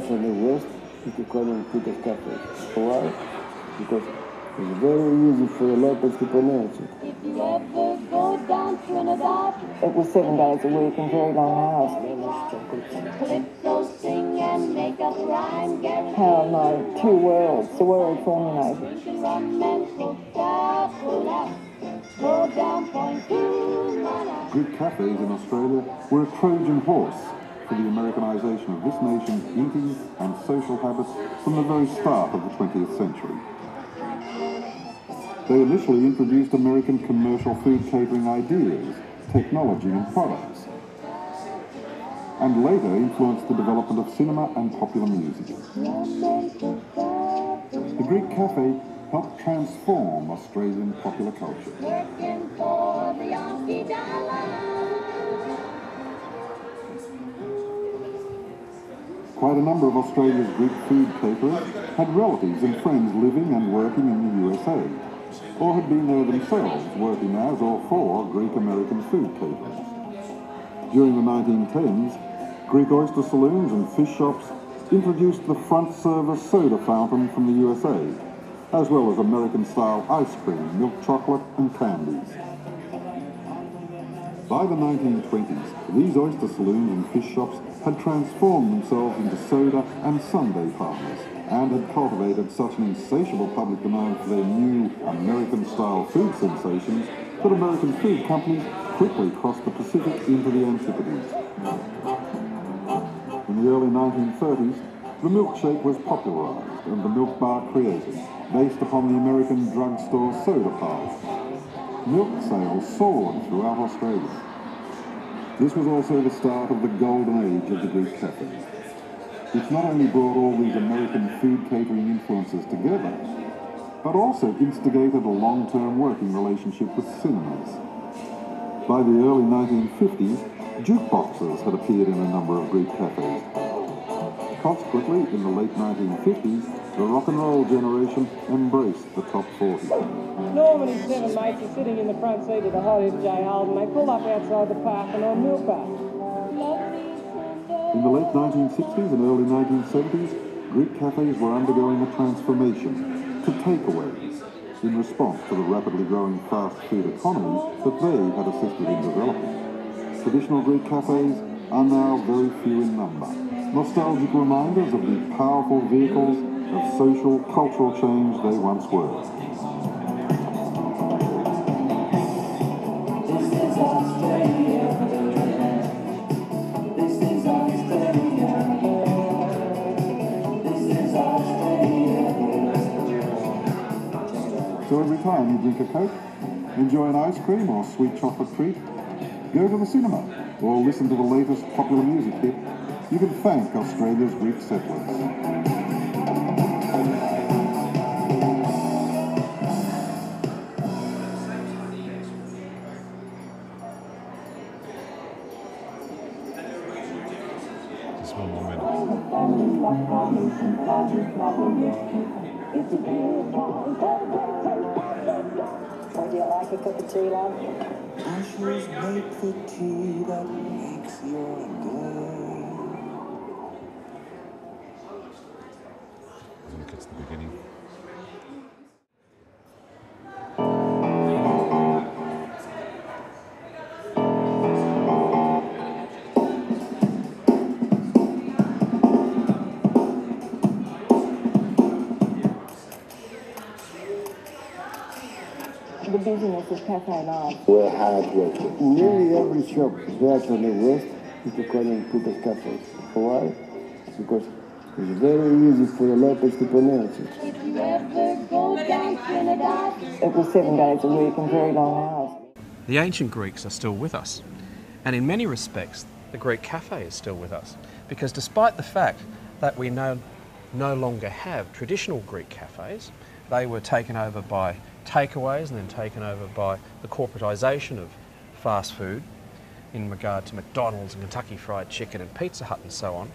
from the West into calling Peter's Cafe. Why? Because it's very easy for the locals to pronounce it. If you ever go down Trinidad, it was 7 days a week and very long hours. Calypso sing and make up rhyme, How no, two worlds, the world formulated. drinking rum and Coca-Cola, go down Point Cumana. Greek cafes in Australia were a Trojan horse for the Americanisation of this nation's eating and social habits from the very start of the 20th century. They initially introduced American commercial food catering ideas, technology and products, and later influenced the development of cinema and popular music. The Greek Cafe helped transform Australian popular culture. Working for the Yankee dollar. Quite a number of Australia's Greek food caterers had relatives and friends living and working in the USA, or had been there themselves working as or for Greek-American food caterers. During the 1910s, Greek oyster saloons and fish shops introduced the front service soda fountain from the USA, as well as American-style ice cream, milk chocolate and candies. By the 1920s, these oyster saloons and fish shops had transformed themselves into soda and sundae parlours, and had cultivated such an insatiable public demand for their new American-style food sensations that American food companies quickly crossed the Pacific into the Antipodes. In the early 1930s, the milkshake was popularised and the milk bar created, based upon the American drugstore soda parlour. Milk sales soared throughout Australia. This was also the start of the golden age of the Greek Cafe, which not only brought all these American food catering influences together, but also instigated a long-term working relationship with cinemas. By the early 1950s, jukeboxes had appeared in a number of Greek cafes. Consequently, in the late 1950s, the rock and roll generation embraced the top 40. Norman and 7 mates are sitting in the front seat of the hot FJ Holden. They pull up outside the Parthenon milk bar. In the late 1960s and early 1970s, Greek cafes were undergoing a transformation to takeaways in response to the rapidly growing fast food economy that they had assisted in developing. Traditional Greek cafes are now very few in number, nostalgic reminders of the powerful vehicles of social, cultural change they once were. So every time you drink a Coke, enjoy an ice cream or sweet chocolate treat, go to the cinema, or listen to the latest popular music hit, you can thank Australia's Greek settlers. Just one more minute. Would you like a cup of tea, love? Ashes make the tea that makes your day. I think it's the beginning. The busyness of cafe life. We're hard working. Nearly every shop there from the West into calling Peter's Cafe. Why? Because it's very easy for the locals to pronounce it. If you ever go down Trinidad, It was 7 days a week and very long hours. The ancient Greeks are still with us, and in many respects the Greek cafe is still with us, because despite the fact that we no longer have traditional Greek cafes, they were taken over by takeaways and then taken over by the corporatisation of fast food in regard to McDonald's and Kentucky Fried Chicken and Pizza Hut and so on.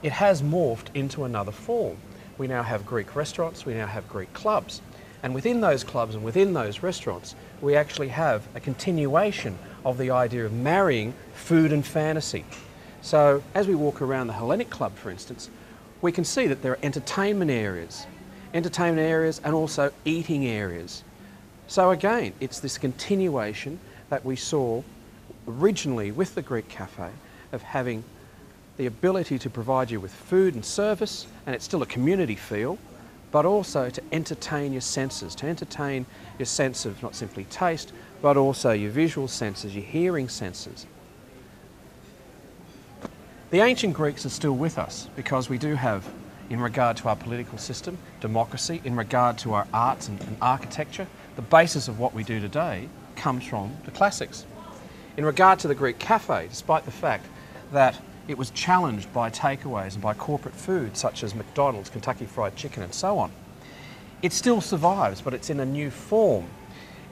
It has morphed into another form. We now have Greek restaurants, we now have Greek clubs, and within those clubs and within those restaurants we actually have a continuation of the idea of marrying food and fantasy. So as we walk around the Hellenic Club, for instance, we can see that there are entertainment areas and also eating areas. So again, it's this continuation that we saw originally with the Greek Cafe of having the ability to provide you with food and service, and it's still a community feel, but also to entertain your senses, to entertain your sense of not simply taste, but also your visual senses, your hearing senses. The ancient Greeks are still with us because we do have, in regard to our political system, democracy, in regard to our arts and architecture, the basis of what we do today comes from the classics. In regard to the Greek Cafe, despite the fact that it was challenged by takeaways and by corporate food such as McDonald's, Kentucky Fried Chicken and so on, it still survives, but it's in a new form.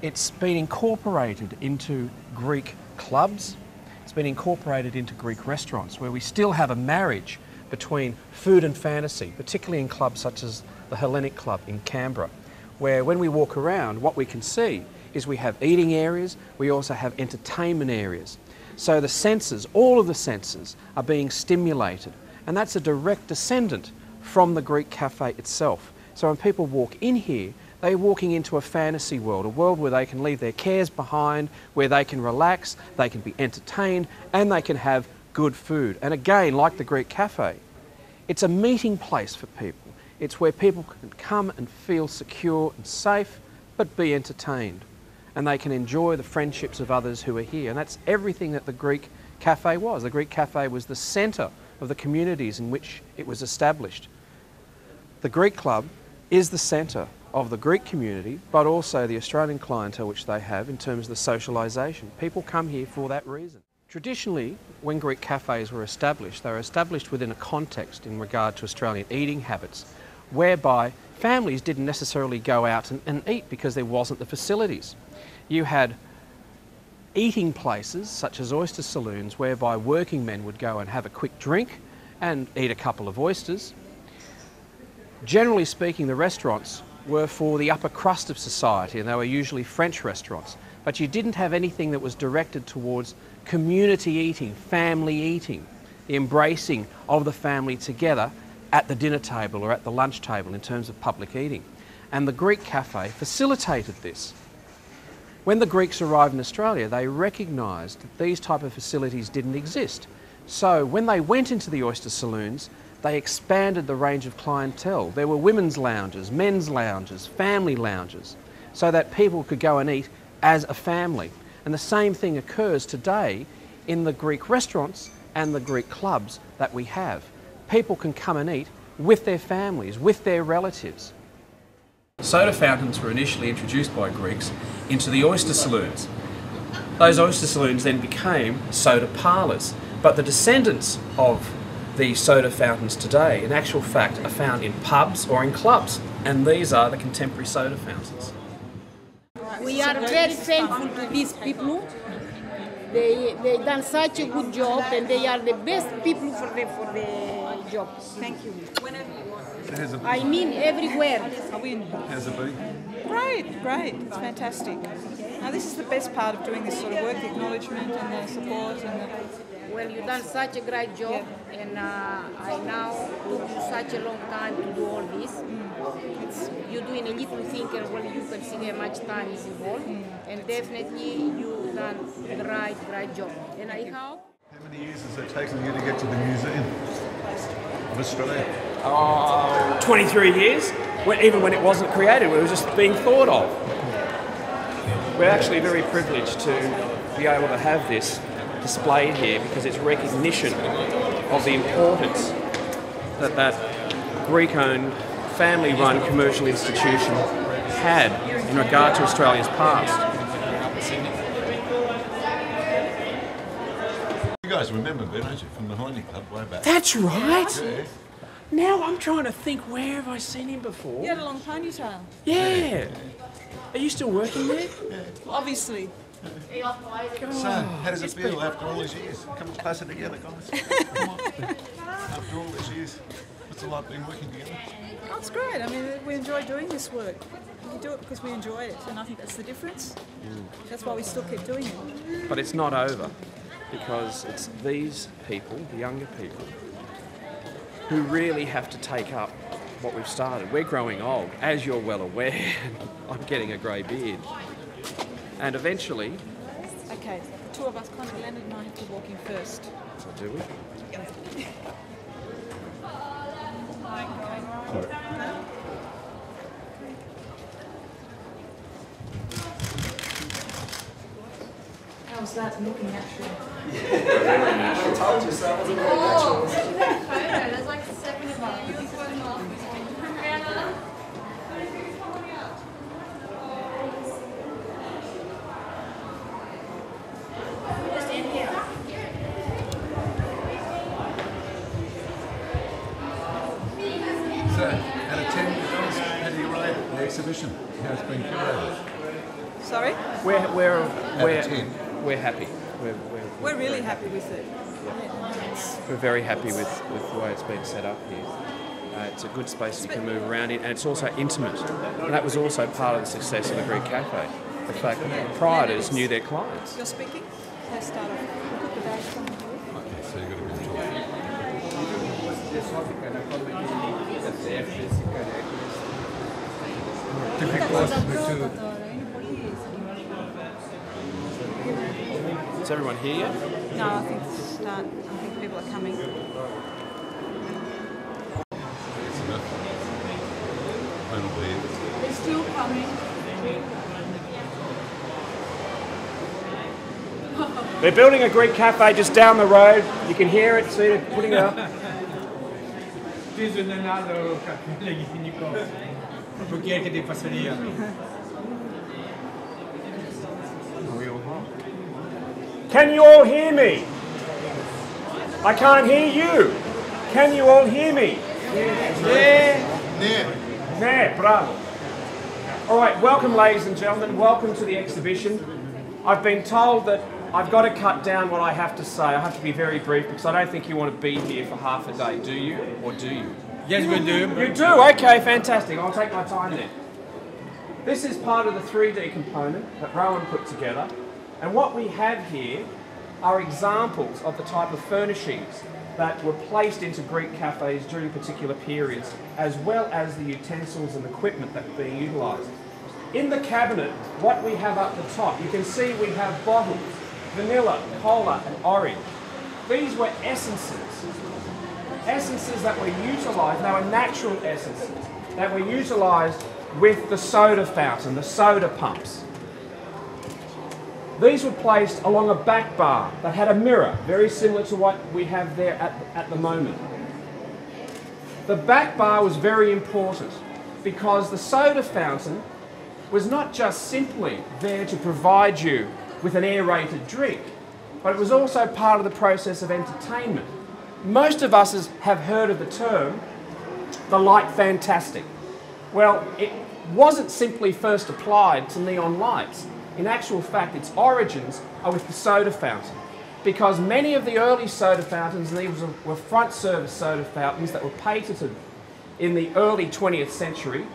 It's been incorporated into Greek clubs, it's been incorporated into Greek restaurants where we still have a marriage between food and fantasy, particularly in clubs such as the Hellenic Club in Canberra, where when we walk around, what we can see is we have eating areas, we also have entertainment areas. So the senses, all of the senses, are being stimulated, and that's a direct descendant from the Greek Cafe itself. So when people walk in here, they're walking into a fantasy world, a world where they can leave their cares behind, where they can relax, they can be entertained, and they can have good food. And again, like the Greek Cafe, it's a meeting place for people. It's where people can come and feel secure and safe, but be entertained. And they can enjoy the friendships of others who are here. And that's everything that the Greek Cafe was. The Greek Cafe was the centre of the communities in which it was established. The Greek Club is the centre of the Greek community, but also the Australian clientele which they have in terms of the socialisation. People come here for that reason. Traditionally, when Greek cafes were established, they were established within a context in regard to Australian eating habits, whereby families didn't necessarily go out and eat because there wasn't the facilities. You had eating places such as oyster saloons whereby working men would go and have a quick drink and eat a couple of oysters. Generally speaking, the restaurants were for the upper crust of society, and they were usually French restaurants. But you didn't have anything that was directed towards community eating, family eating, the embracing of the family together at the dinner table or at the lunch table in terms of public eating. And the Greek Cafe facilitated this. When the Greeks arrived in Australia, they recognised that these type of facilities didn't exist. So when they went into the oyster saloons, they expanded the range of clientele. There were women's lounges, men's lounges, family lounges, so that people could go and eat as a family. And the same thing occurs today in the Greek restaurants and the Greek clubs that we have. People can come and eat with their families, with their relatives. Soda fountains were initially introduced by Greeks into the oyster saloons. Those oyster saloons then became soda parlours, but the descendants of the soda fountains today, in actual fact, are found in pubs or in clubs, and these are the contemporary soda fountains. We are very thankful to these people. They done such a good job, and they are the best people for the job. Thank you. I mean everywhere. How's it been? Great. It's fantastic. Now this is the best part of doing this sort of work, the acknowledgement and the support and the... Well, you've done such a great job, and I now took you such a long time to do all this. You're doing a little thing, and well, you can see how much time is involved, and definitely you've done a great job. And I hope... How many years has it taken you to get to the Museum of Australia? 23 years, even when it wasn't created, it was just being thought of. We're actually very privileged to be able to have this displayed here because it's recognition of the importance that that Greek-owned, family-run commercial institution had in regard to Australia's past. You guys remember Ben, don't you, from the Hellenic Club way back? That's right! Yeah. Now I'm trying to think, where have I seen him before? You had a long ponytail. Yeah! Are you still working there? Obviously. So, how does it feel after all these years? Come closer together, guys. Come on. After all these years, what's it like being working together? Oh, it's great. I mean, we enjoy doing this work. We do it because we enjoy it, and I think that's the difference. That's why we still keep doing it. But it's not over, because it's these people, the younger people, who really have to take up what we've started. We're growing old, as you're well aware. I'm getting a grey beard. And eventually... Okay, the two of us kind of landed and I have to walk in first. So do we? How's that looking actually? I told you so. It wasn't very natural. There's like 7 of us. So, out of 10, how do you rate the exhibition? How it's been curated? Sorry? We're We're happy. We're really happy with it. We're very happy with the way it's been set up here. It's a good space you can move around in, and it's also intimate. And that was also part of the success of the Greek Cafe. The fact that the proprietors knew their clients. You're speaking? Let's start off. Put the bags on. Okay, so you've got to be talking. Is everyone here yet? No, I think people are coming. They're still coming. They're building a Greek cafe just down the road. You can hear it, see it putting it up. Can you all hear me? I can't hear you. Can you all hear me? Yeah, bravo. All right, welcome ladies and gentlemen. Welcome to the exhibition. I've been told that I've got to cut down what I have to say. I have to be very brief because I don't think you want to be here for half a day, do you? Or do you? Yes, we do. You do? Okay, fantastic. I'll take my time then. This is part of the 3D component that Rowan put together. And what we have here are examples of the type of furnishings that were placed into Greek cafes during particular periods, as well as the utensils and equipment that were being utilised. In the cabinet, what we have up the top, you can see we have bottles, vanilla, cola and orange. These were essences that were utilised, they were natural essences, that were utilised with the soda fountain, the soda pumps. These were placed along a back bar that had a mirror, very similar to what we have there at the moment. The back bar was very important because the soda fountain was not just simply there to provide you with an aerated drink, but it was also part of the process of entertainment. Most of us have heard of the term, the light fantastic. Well, it wasn't simply first applied to neon lights. In actual fact, its origins are with the soda fountain, because many of the early soda fountains, and these were front service soda fountains that were patented in the early 20th century,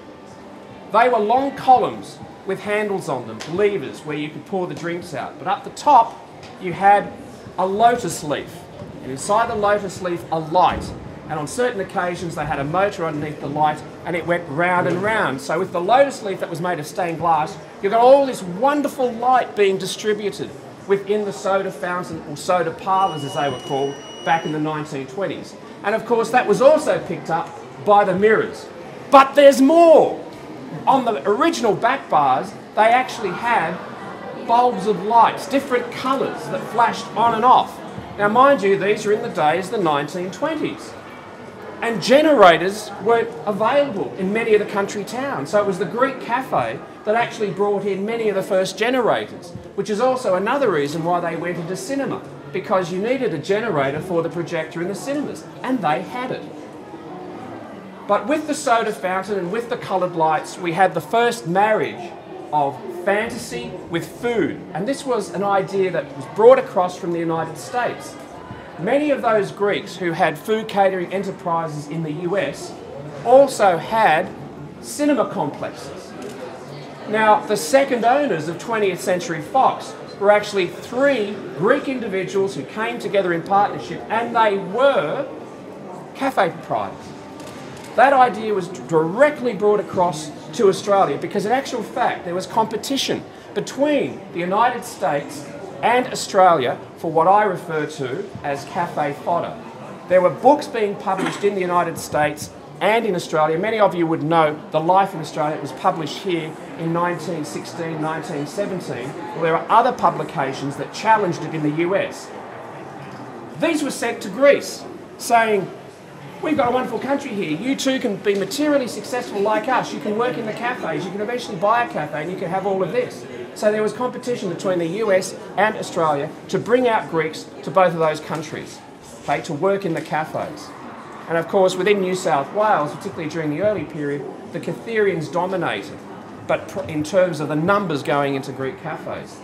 they were long columns with handles on them, levers where you could pour the drinks out. But up the top, you had a lotus leaf, and inside the lotus leaf, a light. And on certain occasions, they had a motor underneath the light, and it went round and round. So with the lotus leaf that was made of stained glass, you got all this wonderful light being distributed within the soda fountain, or soda parlours as they were called, back in the 1920s. And of course, that was also picked up by the mirrors. But there's more! On the original back bars, they actually had bulbs of lights, different colours that flashed on and off. Now mind you, these are in the days of the 1920s. And generators weren't available in many of the country towns. So it was the Greek Cafe that actually brought in many of the first generators, which is also another reason why they went into cinema, because you needed a generator for the projector in the cinemas, and they had it. But with the soda fountain and with the coloured lights, we had the first marriage of fantasy with food. And this was an idea that was brought across from the United States. Many of those Greeks who had food catering enterprises in the US also had cinema complexes. Now, the second owners of 20th Century Fox were actually 3 Greek individuals who came together in partnership, and they were cafe proprietors. That idea was directly brought across to Australia because in actual fact there was competition between the United States and Australia for what I refer to as cafe fodder. There were books being published in the United States and in Australia. Many of you would know The Life in Australia. It was published here in 1916, 1917. Well, there are other publications that challenged it in the US. These were sent to Greece, saying, we've got a wonderful country here. You too can be materially successful like us. You can work in the cafes. You can eventually buy a cafe and you can have all of this. So there was competition between the US and Australia to bring out Greeks to both of those countries, okay, to work in the cafes. And of course, within New South Wales, particularly during the early period, the Catherians dominated, but in terms of the numbers going into Greek cafes.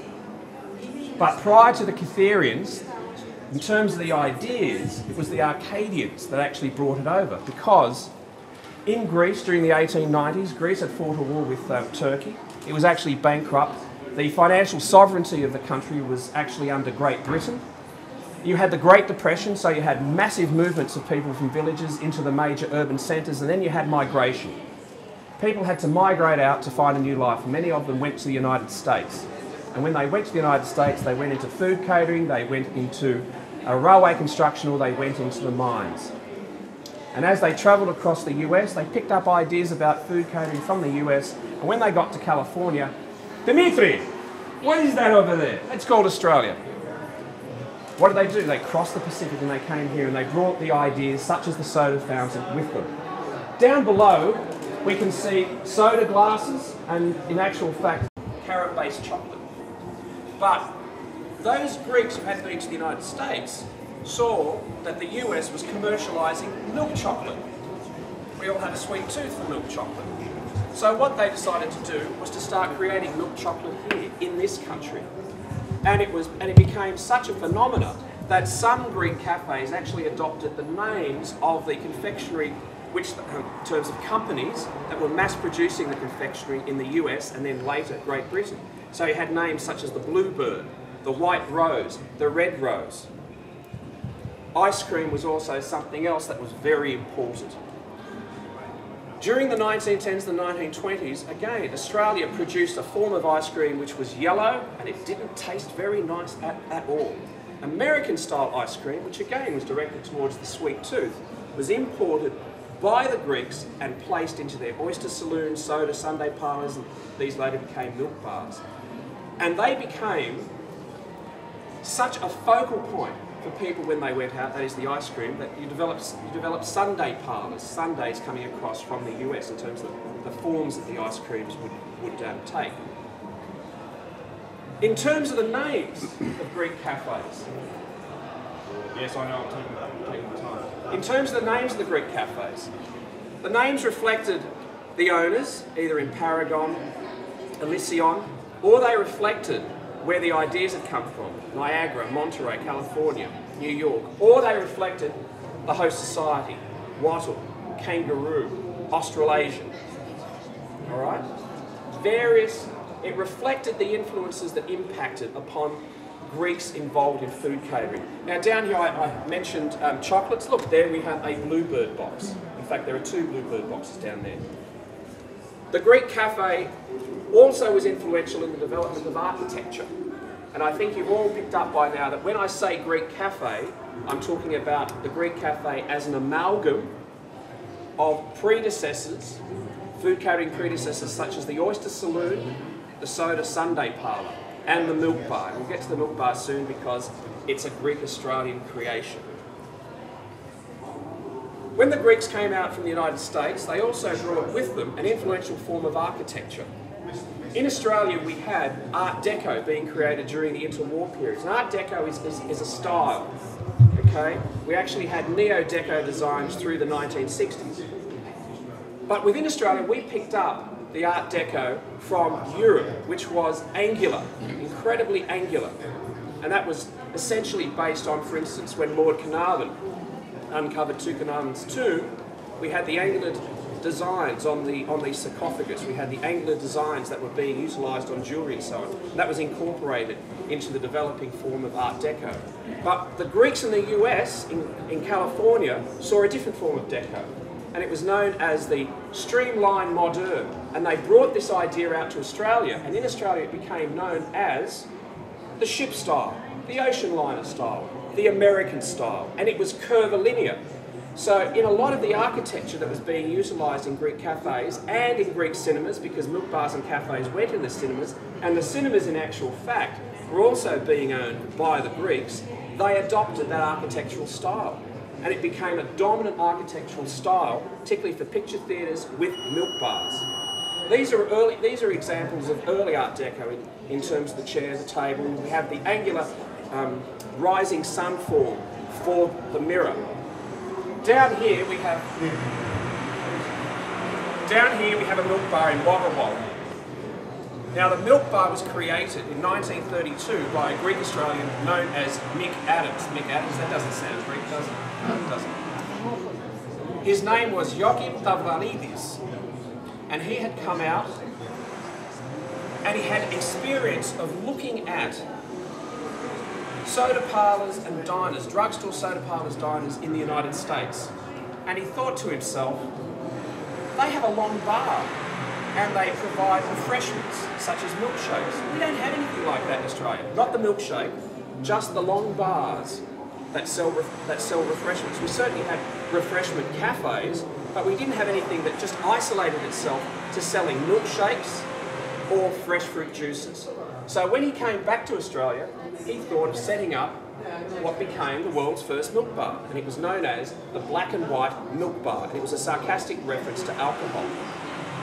But prior to the Catherians, in terms of the ideas, it was the Arcadians that actually brought it over, because in Greece during the 1890s, Greece had fought a war with Turkey. It was actually bankrupt. The financial sovereignty of the country was actually under Great Britain. You had the Great Depression, so you had massive movements of people from villages into the major urban centres, and then you had migration. People had to migrate out to find a new life. Many of them went to the United States. And when they went to the United States, they went into food catering, they went into railway construction, or they went into the mines. And as they travelled across the US, they picked up ideas about food catering from the US, and when they got to California, Dimitri, what is that over there? It's called Australia. What did they do? They crossed the Pacific and they came here and they brought the ideas such as the soda fountain with them. Down below, we can see soda glasses and, in actual fact, carrot-based chocolate. But those Greeks who had been to the United States saw that the US was commercialising milk chocolate. We all have a sweet tooth for milk chocolate. So what they decided to do was to start creating milk chocolate here in this country. And it became such a phenomenon that some Greek cafes actually adopted the names of the confectionery, which in terms of companies that were mass producing the confectionery in the US and then later Great Britain. So you had names such as the Bluebird, the White Rose, the Red Rose. Ice cream was also something else that was very important. During the 1910s and the 1920s, again, Australia produced a form of ice cream which was yellow and it didn't taste very nice at all. American-style ice cream, which again was directed towards the sweet tooth, was imported by the Greeks and placed into their oyster saloons, soda, Sunday parlours, and these later became milk bars. And they became such a focal point for people when they went out, that is the ice cream, that you developed Sunday parlours, Sundays coming across from the US in terms of the forms that the ice creams would take. In terms of the names of Greek cafes, yes, I know I'm taking the time. In terms of the names of the Greek cafes, the names reflected the owners, either in Paragon, Elysion, or they reflected where the ideas had come from, Niagara, Monterey, California, New York, or they reflected the host society, Wattle, Kangaroo, Australasian, all right? It reflected the influences that impacted upon Greeks involved in food catering. Now down here I mentioned chocolates. Look, there we have a Bluebird box. In fact, there are two Bluebird boxes down there. The Greek cafe also was influential in the development of architecture. And I think you've all picked up by now that when I say Greek cafe, I'm talking about the Greek cafe as an amalgam of predecessors, food catering predecessors such as the oyster saloon, the soda Sunday parlour, and the milk bar. We'll get to the milk bar soon because it's a Greek-Australian creation. When the Greeks came out from the United States, they also brought with them an influential form of architecture. In Australia, we had Art Deco being created during the interwar periods. And Art Deco is a style, okay? We actually had Neo-Deco designs through the 1960s. But within Australia, we picked up the Art Deco from Europe, which was angular, incredibly angular. And that was essentially based on, for instance, when Lord Carnarvon uncovered Tutankhamun's tomb, we had the angular designs on the sarcophagus. We had the angular designs that were being utilised on jewellery and so on. And that was incorporated into the developing form of Art Deco. But the Greeks in the US, in California, saw a different form of deco. And it was known as the streamline moderne. And they brought this idea out to Australia, and in Australia it became known as the ship style, the ocean liner style, the American style, and it was curvilinear. So in a lot of the architecture that was being utilised in Greek cafes and in Greek cinemas, because milk bars and cafes went in the cinemas, and the cinemas in actual fact were also being owned by the Greeks, they adopted that architectural style. And it became a dominant architectural style, particularly for picture theatres with milk bars. These are examples of early Art Deco in terms of the chair, the table. We have the angular rising sun form for the mirror. Down here we have a milk bar in Wagga Wagga. Now the milk bar was created in 1932 by a Greek Australian known as Mick Adams. Mick Adams, that doesn't sound Greek, does it? No, it doesn't. His name was Ioachim Tavlanidis, and he had come out and he had experience of looking at soda parlours and diners, drugstore soda parlours, diners in the United States. And he thought to himself, they have a long bar and they provide refreshments such as milkshakes. We don't have anything like that in Australia. Not the milkshake, just the long bars that sell refreshments. We certainly had refreshment cafes, but we didn't have anything that just isolated itself to selling milkshakes or fresh fruit juices. So when he came back to Australia, he thought of setting up what became the world's first milk bar, and it was known as the Black and White Milk Bar, and it was a sarcastic reference to alcohol.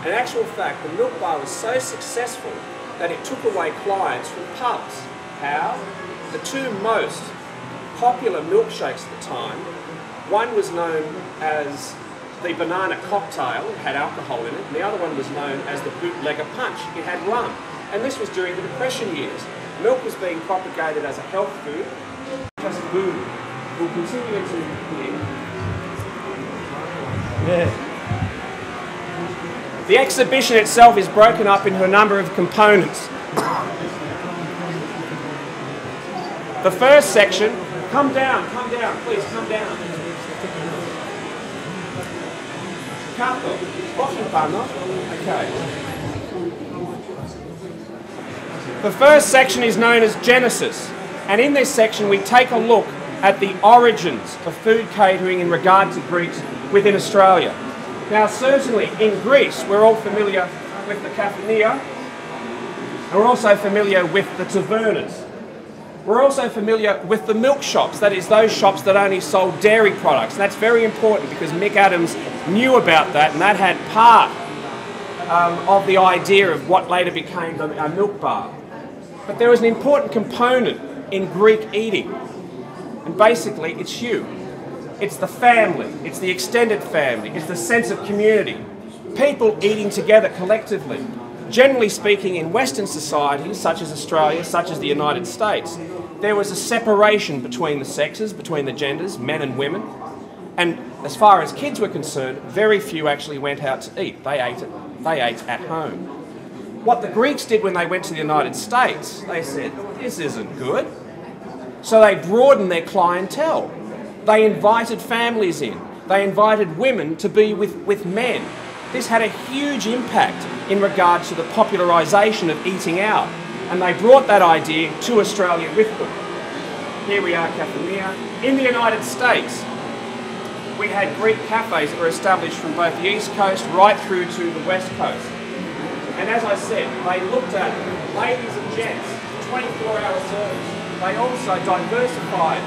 In actual fact, the milk bar was so successful that it took away clients from pubs. How? The two most popular milkshakes at the time, one was known as the banana cocktail, it had alcohol in it, and the other one was known as the bootlegger punch, it had rum. And this was during the Depression years. Milk was being propagated as a health food, just boom. We'll continue into here. Yeah. The exhibition itself is broken up into a number of components. The first section, come down, please come down. Okay. The first section is known as Genesis, and in this section we take a look at the origins of food catering in regard to Greeks within Australia. Now certainly in Greece we're all familiar with the kafania, and we're also familiar with the tavernas. We're also familiar with the milk shops, that is those shops that only sold dairy products. And that's very important because Mick Adams knew about that, and that had part of the idea of what later became a milk bar. But there was an important component in Greek eating, and basically it's you. It's the family, it's the extended family, it's the sense of community. People eating together collectively. Generally speaking, in Western societies, such as Australia, such as the United States, there was a separation between the sexes, between the genders, men and women. And as far as kids were concerned, very few actually went out to eat. They ate at home. What the Greeks did when they went to the United States, they said, this isn't good. So they broadened their clientele. They invited families in. They invited women to be with men. This had a huge impact in regard to the popularisation of eating out. And they brought that idea to Australia with them. Here we are, Kafania. In the United States, we had Greek cafes that were established from both the East Coast right through to the West Coast. And as I said, they looked at ladies and gents, 24-hour service. They also diversified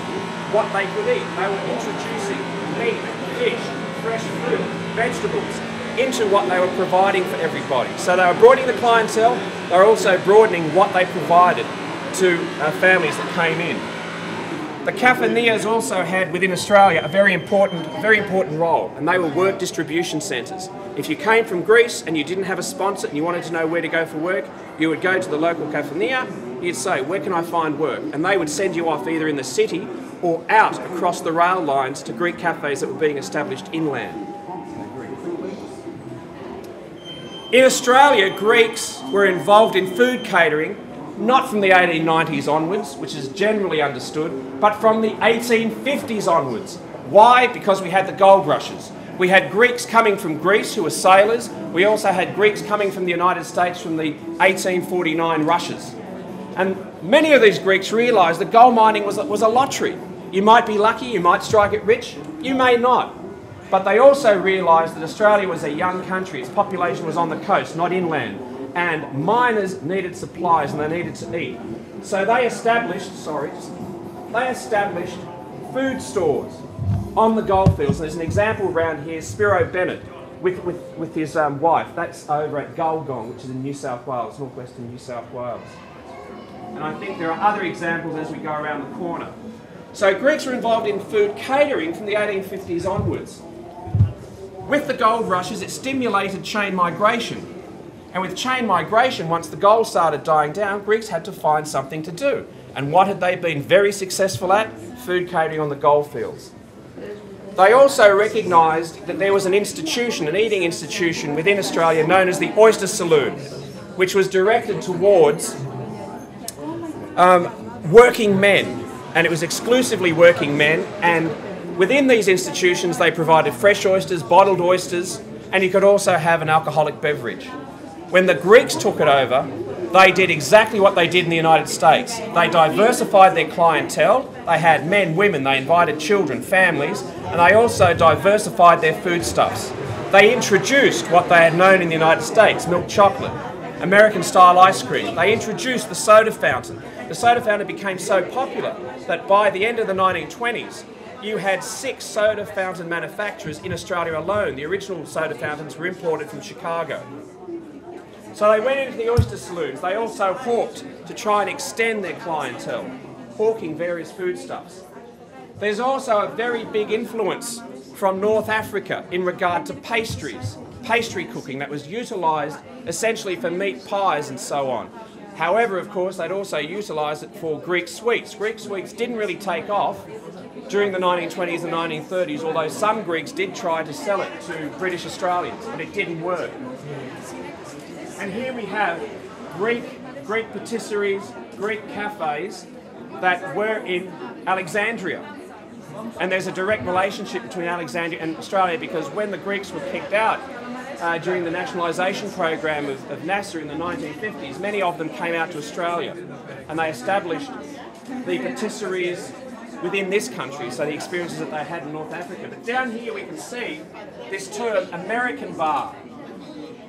what they could eat. They were introducing meat, fish, fresh fruit, vegetables into what they were providing for everybody. So they were broadening the clientele, they were also broadening what they provided to families that came in. The kafanias also had within Australia a very important role, and they were work distribution centres. If you came from Greece and you didn't have a sponsor and you wanted to know where to go for work, you would go to the local kafania, you'd say, where can I find work? And they would send you off either in the city or out across the rail lines to Greek cafes that were being established inland. In Australia, Greeks were involved in food catering, not from the 1890s onwards, which is generally understood, but from the 1850s onwards. Why? Because we had the gold rushes. We had Greeks coming from Greece who were sailors. We also had Greeks coming from the United States from the 1849 rushes. And many of these Greeks realised that gold mining was a lottery. You might be lucky, you might strike it rich, you may not. But they also realised that Australia was a young country. Its population was on the coast, not inland. And miners needed supplies and they needed to eat. So they established food stores on the goldfields. There's an example around here, Spiro Bennett with his wife. That's over at Gulgong, which is in New South Wales, northwestern New South Wales. And I think there are other examples as we go around the corner. So Greeks were involved in food catering from the 1850s onwards. With the gold rushes, it stimulated chain migration. And with chain migration, once the gold started dying down, Greeks had to find something to do. And what had they been very successful at? Food catering on the goldfields. They also recognised that there was an institution, an eating institution within Australia known as the Oyster Saloon, which was directed towards working men. And it was exclusively working men, and within these institutions they provided fresh oysters, bottled oysters, and you could also have an alcoholic beverage. When the Greeks took it over, they did exactly what they did in the United States. They diversified their clientele. They had men, women, they invited children, families, and they also diversified their foodstuffs. They introduced what they had known in the United States, milk chocolate, American-style ice cream. They introduced the soda fountain. The soda fountain became so popular that by the end of the 1920s, you had 6 soda fountain manufacturers in Australia alone. The original soda fountains were imported from Chicago. So they went into the oyster saloons. They also hawked to try and extend their clientele, hawking various foodstuffs. There's also a very big influence from North Africa in regard to pastries, pastry cooking that was utilised essentially for meat pies and so on. However, of course, they'd also utilised it for Greek sweets. Greek sweets didn't really take off during the 1920s and 1930s, although some Greeks did try to sell it to British Australians, but it didn't work. And here we have Greek patisseries, Greek cafes that were in Alexandria. And there's a direct relationship between Alexandria and Australia because when the Greeks were kicked out during the nationalisation program of Nasser in the 1950s, many of them came out to Australia and they established the patisseries within this country, so the experiences that they had in North Africa. But down here we can see this term American bar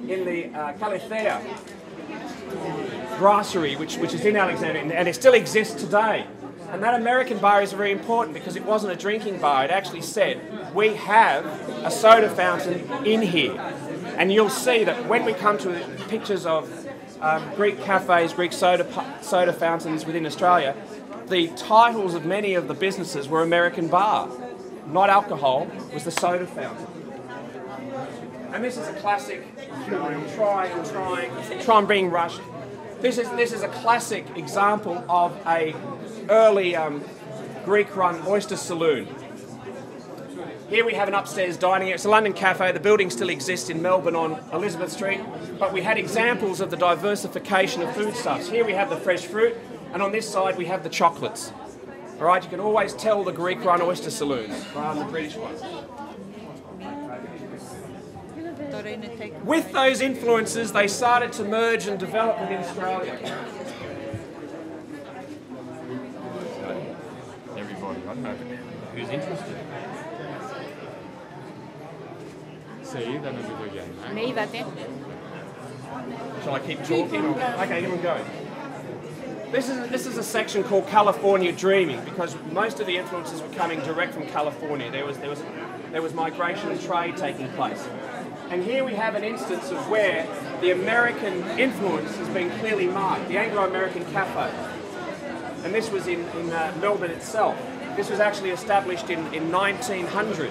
in the Califea brasserie, which is in Alexandria, and it still exists today. And that American bar is very important because it wasn't a drinking bar. It actually said, we have a soda fountain in here. And you'll see that when we come to pictures of Greek cafes, Greek soda fountains within Australia, the titles of many of the businesses were American bar. Not alcohol, was the soda fountain. And this is a classic, I'm trying being rushed. This is a classic example of a early Greek-run oyster saloon. Here we have an upstairs dining area. It's a London cafe. The building still exists in Melbourne on Elizabeth Street, but we had examples of the diversification of foodstuffs. Here we have the fresh fruit, and on this side we have the chocolates. All right, you can always tell the Greek-run oyster saloons rather than the British ones. With those influences, they started to merge and develop within Australia. Everybody, I know who's interested. Με είδατε. Shall I keep talking? Okay, here we go. This is a section called California Dreaming because most of the influences were coming direct from California. There was migration and trade taking place. And here we have an instance of where the American influence has been clearly marked, the Anglo-American Cafe. And this was in Melbourne itself. This was actually established in 1900.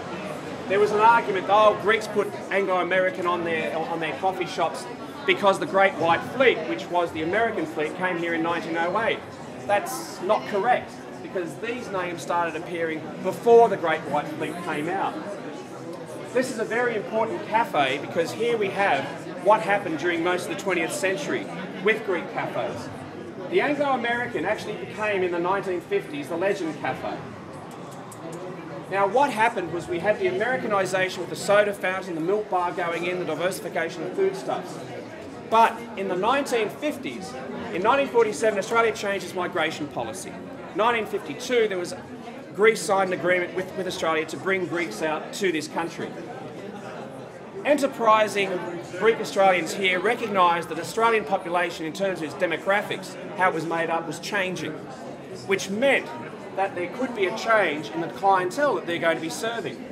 There was an argument, oh, Greeks put Anglo-American on their coffee shops because the Great White Fleet, which was the American fleet, came here in 1908. That's not correct, because these names started appearing before the Great White Fleet came out. This is a very important cafe because here we have what happened during most of the 20th century with Greek cafes. The Anglo-American actually became, in the 1950s, the Legend Cafe. Now, what happened was we had the Americanisation with the soda fountain, the milk bar going in, the diversification of foodstuffs. But in the 1950s, in 1947, Australia changed its migration policy. 1952, there was Greece signed an agreement with Australia to bring Greeks out to this country. Enterprising Greek Australians here recognised that the Australian population, in terms of its demographics, how it was made up, was changing, which meant that there could be a change in the clientele that they're going to be serving.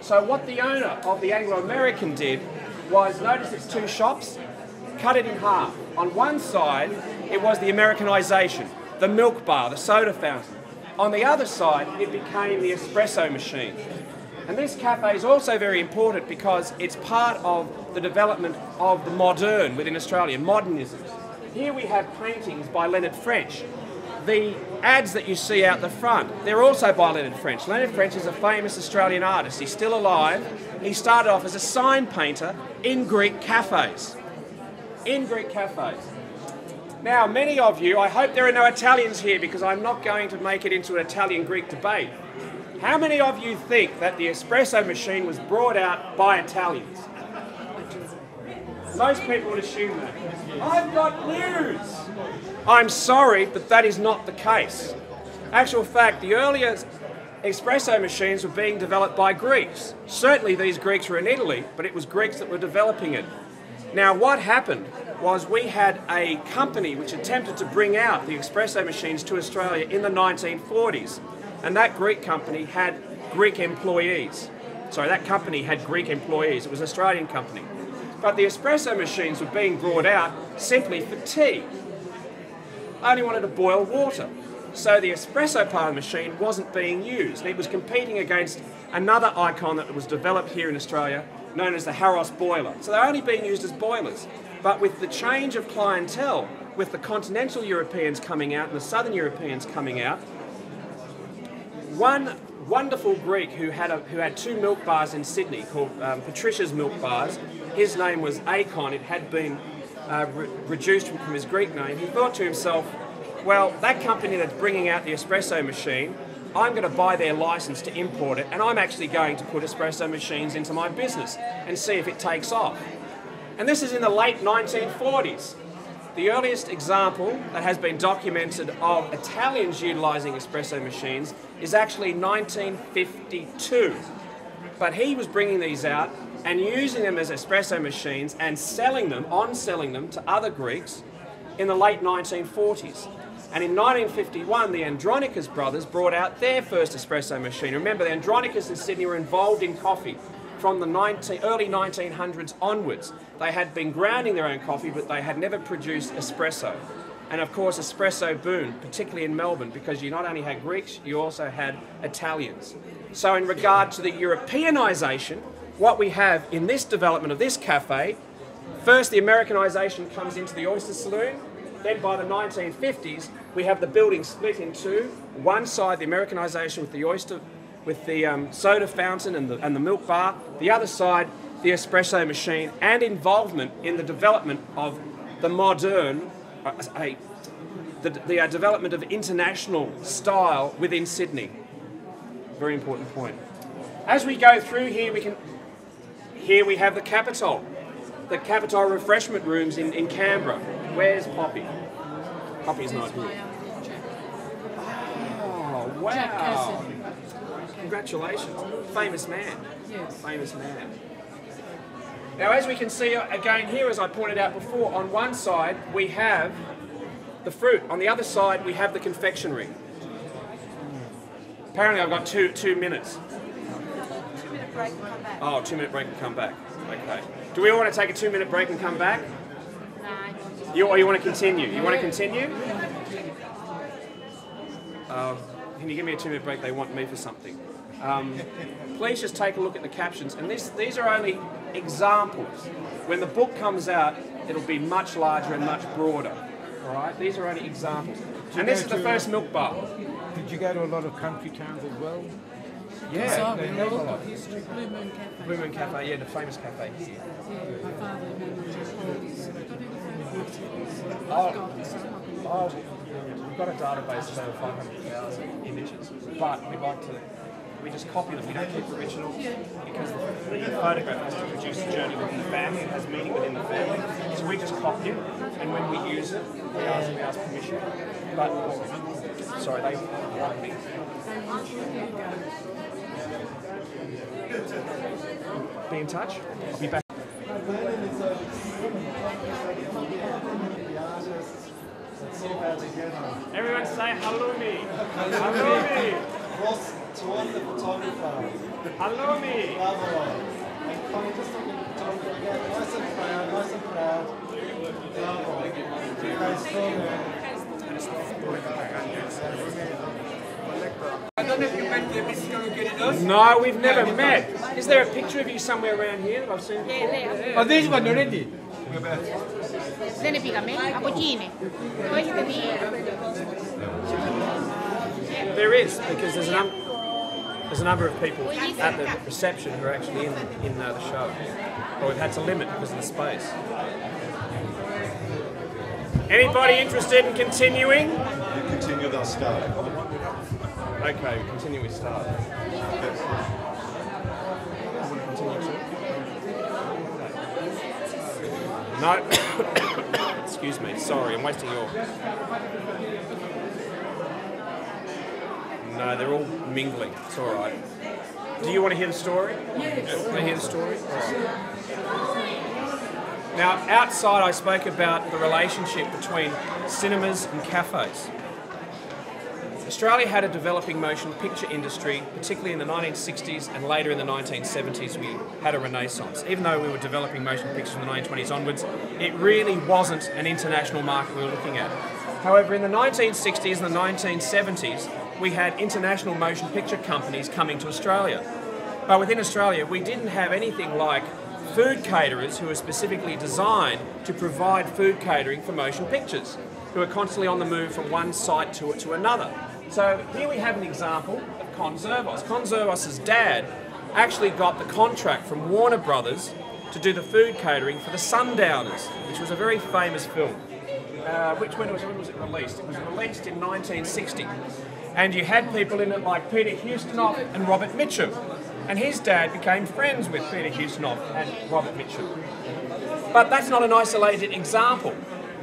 So what the owner of the Anglo-American did was notice its two shops, cut it in half. On one side, it was the Americanisation, the milk bar, the soda fountain. On the other side, it became the espresso machine. And this cafe is also very important because it's part of the development of the modern within Australia, modernism. Here we have paintings by Leonard French. The ads that you see out the front, they're also by Leonard French. Leonard French is a famous Australian artist. He's still alive. He started off as a sign painter in Greek cafes. In Greek cafes. Now, many of you, I hope there are no Italians here because I'm not going to make it into an Italian-Greek debate. How many of you think that the espresso machine was brought out by Italians? Most people would assume that. I've got news! I'm sorry, but that is not the case. Actual fact, the earliest espresso machines were being developed by Greeks. Certainly these Greeks were in Italy, but it was Greeks that were developing it. Now what happened was we had a company which attempted to bring out the espresso machines to Australia in the 1940s. And that Greek company had Greek employees. Sorry, that company had Greek employees. It was an Australian company. But the espresso machines were being brought out simply for tea. I only wanted to boil water. So the espresso part of the machine wasn't being used. It was competing against another icon that was developed here in Australia, known as the Harros boiler. So they're only being used as boilers. But with the change of clientele, with the continental Europeans coming out and the southern Europeans coming out, one wonderful Greek who had two milk bars in Sydney called Patricia's Milk Bars, his name was Akon. It had been reduced from his Greek name. He thought to himself, well, that company that's bringing out the espresso machine, I'm going to buy their license to import it, and I'm actually going to put espresso machines into my business and see if it takes off. And this is in the late 1940s. The earliest example that has been documented of Italians utilising espresso machines is actually 1952. But he was bringing these out and using them as espresso machines and selling them, on-selling them to other Greeks in the late 1940s. And in 1951, the Andronicus brothers brought out their first espresso machine. Remember, the Andronicus in Sydney were involved in coffee from the early 1900s onwards. They had been grounding their own coffee, but they had never produced espresso. And of course, espresso boomed, particularly in Melbourne, because you not only had Greeks, you also had Italians. So in regard to the Europeanisation, what we have in this development of this cafe, first the Americanisation comes into the oyster saloon, then by the 1950s, we have the building split in two. One side, the Americanisation with the oyster, with the soda fountain and the milk bar. The other side, the espresso machine, and involvement in the development of the modern, the development of international style within Sydney. Very important point. As we go through here, here we have the Capitol refreshment rooms in Canberra. Where's Poppy? Poppy's not here. Oh, wow. Congratulations. Famous man. Yes. Famous man. Now, as we can see again here, as I pointed out before, on one side we have the fruit. On the other side we have the confectionery. Apparently I've got two minutes. 2-minute break and come back. Oh, 2-minute break and come back. Okay. Do we all want to take a 2-minute break and come back? No. Or you want to continue? You want to continue? Can you give me a 2-minute break? They want me for something. Please just take a look at the captions. And these are only examples. When the book comes out, it'll be much larger and much broader. All right? These are only examples. And this is the first milk bar. Did you go to a lot of country towns as well? Yeah, So they we have a look lot. at history. Blue Moon Cafe. Blue Moon Cafe, yeah, the famous cafe here. Yeah, my father and my mum just hold this. Have you got anything? Oh. I've got this. Oh, we've got a database of over 500,000 images, but we just copy them. We don't keep originals because the photograph has to produce a journey within the family. It has meaning within the family. So we just copy it, and when we use it, we ask permission. But, sorry, they want me. Be in touch. I'll be back. Everyone say halloumi. Halloumi. Ross, to one the photographer. Halloumi. Bravo. And can you just look at the photographer again? Nice and proud, nice and proud. Bravo. Okay, I don't know if you met the Mexican queridos. No, we've never met. Is there a picture of you somewhere around here that I've seen? Oh, this one already. Δεν πήγαμε, από εκεί είναι. Το έχετε δει. There is, because there's a number of people at the reception who are actually in the show. But we've had to limit because of the space. Anybody interested in continuing? You continue, they'll start. Okay, we continue with start. No. Excuse me, sorry, I'm wasting your... No, they're all mingling. It's all right. Do you want to hear the story? Yes. Want to hear the story? Now, outside I spoke about the relationship between cinemas and cafes. Australia had a developing motion picture industry, particularly in the 1960s and later in the 1970s we had a renaissance. Even though we were developing motion pictures from the 1920s onwards, it really wasn't an international market we were looking at. However, in the 1960s and the 1970s, we had international motion picture companies coming to Australia. But within Australia, we didn't have anything like food caterers who were specifically designed to provide food catering for motion pictures, who are constantly on the move from one site to another. So here we have an example of Conservos. Conservos' dad actually got the contract from Warner Brothers to do the food catering for The Sundowners, which was a very famous film. When was it released? It was released in 1960. And you had people in it like Peter Ustinov and Robert Mitchum. And his dad became friends with Peter Ustinov and Robert Mitchum. But that's not an isolated example.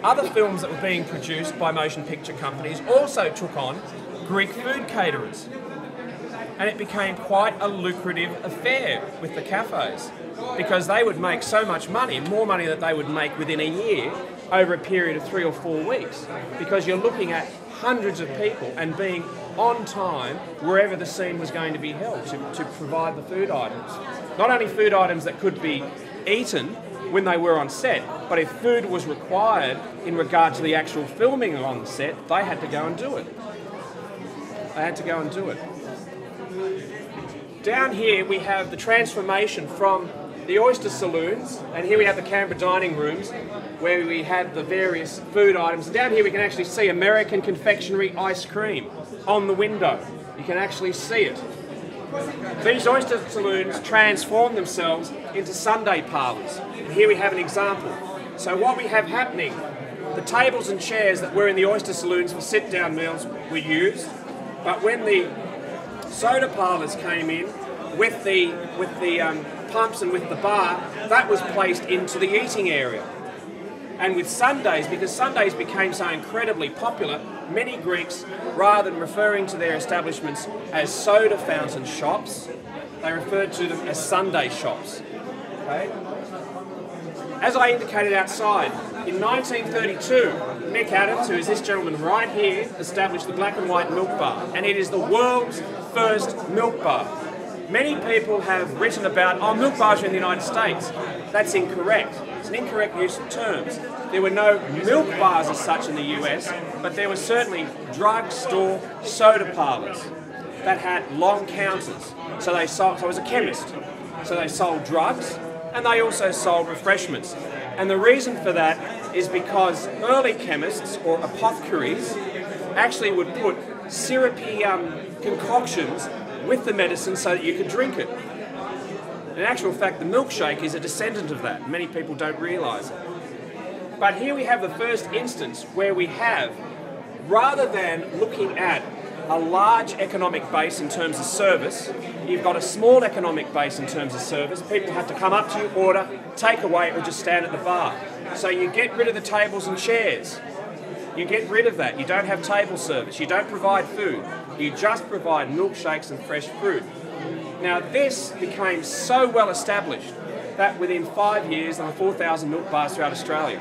Other films that were being produced by motion picture companies also took on Greek food caterers. And it became quite a lucrative affair with the cafes because they would make so much money, more money than they would make within a year over a period of 3 or 4 weeks, because you're looking at hundreds of people and being on time wherever the scene was going to be held to provide the food items. Not only food items that could be eaten when they were on set, but if food was required in regard to the actual filming on the set, they had to go and do it. They had to go and do it. Down here we have the transformation from the oyster saloons, and here we have the Canberra dining rooms where we had the various food items. And down here we can actually see American confectionery ice cream on the window. You can actually see it. These oyster saloons transform themselves into Sunday parlours. And here we have an example. So what we have happening, the tables and chairs that were in the oyster saloons for sit-down meals were used, but when the soda parlours came in with the pumps and with the bar, that was placed into the eating area. And with Sundays, because Sundays became so incredibly popular, many Greeks, rather than referring to their establishments as soda fountain shops, they referred to them as Sunday shops. Okay? As I indicated outside, in 1932, Mick Adams, who is this gentleman right here, established the Black and White Milk Bar, and it is the world's first milk bar. Many people have written about, oh, milk bars are in the United States. That's incorrect. It's an incorrect use of terms. There were no milk bars as such in the US, but there were certainly drugstore soda parlours that had long counters. So they sold, so I was a chemist. So they sold drugs and they also sold refreshments. And the reason for that is because early chemists or apothecaries actually would put syrupy concoctions with the medicine so that you could drink it. In actual fact, the milkshake is a descendant of that. Many people don't realise it. But here we have the first instance where we have, rather than looking at a large economic base in terms of service, you've got a small economic base in terms of service. People have to come up to you, order, take away, or just stand at the bar. So you get rid of the tables and chairs. You get rid of that. You don't have table service. You don't provide food. You just provide milkshakes and fresh fruit. Now this became so well established that within 5 years there were 4,000 milk bars throughout Australia.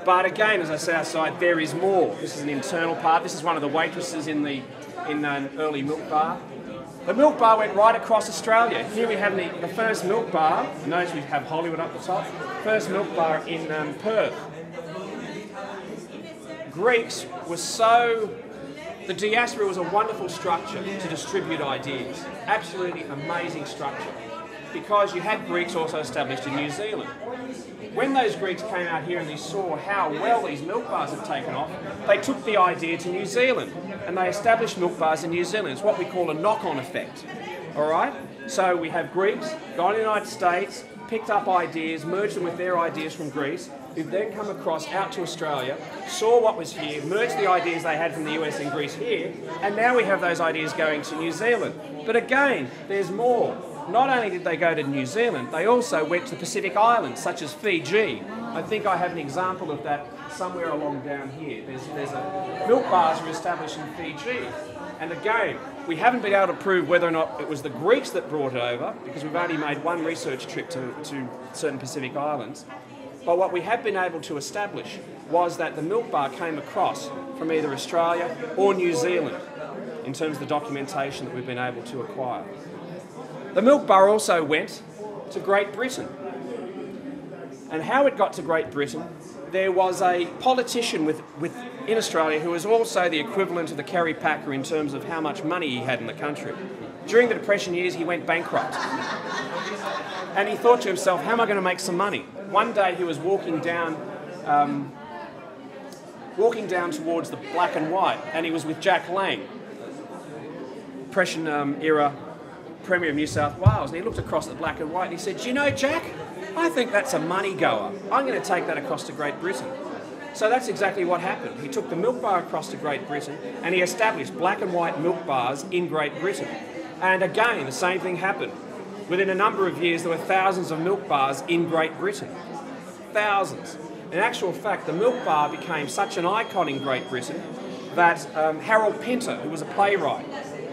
But again, as I say outside, there is more. This is an internal part. This is one of the waitresses in an early milk bar. The milk bar went right across Australia. Here we have the first milk bar. Notice we have Hollywood up the top. First milk bar in Perth. Greeks were so... The diaspora was a wonderful structure to distribute ideas. Absolutely amazing structure. Because you had Greeks also established in New Zealand. When those Greeks came out here and they saw how well these milk bars had taken off, they took the idea to New Zealand and they established milk bars in New Zealand. It's what we call a knock-on effect. All right? So we have Greeks, gone to the United States, picked up ideas, merged them with their ideas from Greece, who've then come across out to Australia, saw what was here, merged the ideas they had from the US and Greece here, and now we have those ideas going to New Zealand. But again, there's more. Not only did they go to New Zealand, they also went to the Pacific Islands, such as Fiji. I think I have an example of that somewhere along down here. There's a milk bars were established in Fiji. And again, we haven't been able to prove whether or not it was the Greeks that brought it over, because we've only made one research trip to certain Pacific Islands. But what we have been able to establish was that the milk bar came across from either Australia or New Zealand, in terms of the documentation that we've been able to acquire. The milk bar also went to Great Britain. And how it got to Great Britain, there was a politician in Australia who was also the equivalent of the Kerry Packer in terms of how much money he had in the country. During the Depression years, he went bankrupt. And he thought to himself, how am I going to make some money? One day he was walking down towards the Black and White, and he was with Jack Lang, Depression era Premier of New South Wales, and he looked across at the Black and White and he said, do you know, Jack, I think that's a money goer. I'm going to take that across to Great Britain. So that's exactly what happened. He took the milk bar across to Great Britain and he established black and white milk bars in Great Britain. And again, the same thing happened. Within a number of years, there were thousands of milk bars in Great Britain. Thousands. In actual fact, the milk bar became such an icon in Great Britain that Harold Pinter, who was a playwright,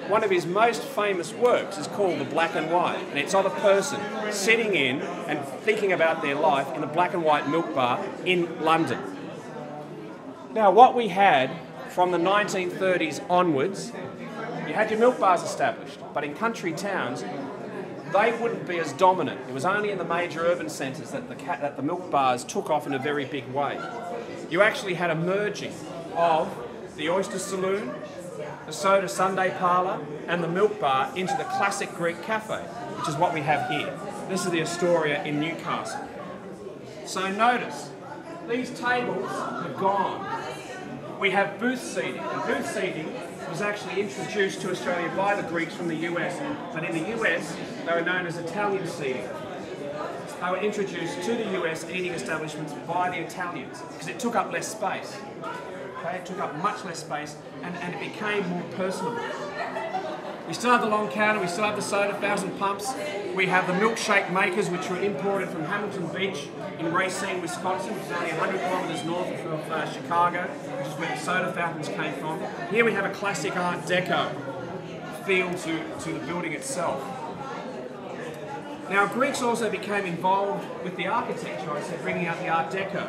one of his most famous works is called The Black and White, and it's of a person sitting in and thinking about their life in a black and white milk bar in London. Now, what we had from the 1930s onwards, you had your milk bars established, but in country towns, they wouldn't be as dominant. It was only in the major urban centres that the milk bars took off in a very big way. You actually had a merging of the oyster saloon, the soda Sunday parlour and the milk bar into the classic Greek cafe, which is what we have here. This is the Astoria in Newcastle. So notice, these tables are gone. We have booth seating, and booth seating was actually introduced to Australia by the Greeks from the US, but in the US they were known as Italian seating. They were introduced to the US eating establishments by the Italians because it took up less space. Okay, it took up much less space and it became more personable. We still have the long counter, we still have the soda fountain pumps, we have the milkshake makers which were imported from Hamilton Beach in Racine, Wisconsin, which is only 100 kilometres north of Chicago, which is where the soda fountains came from. Here we have a classic Art Deco feel to the building itself. Now, Greeks also became involved with the architecture, I said, bringing out the Art Deco.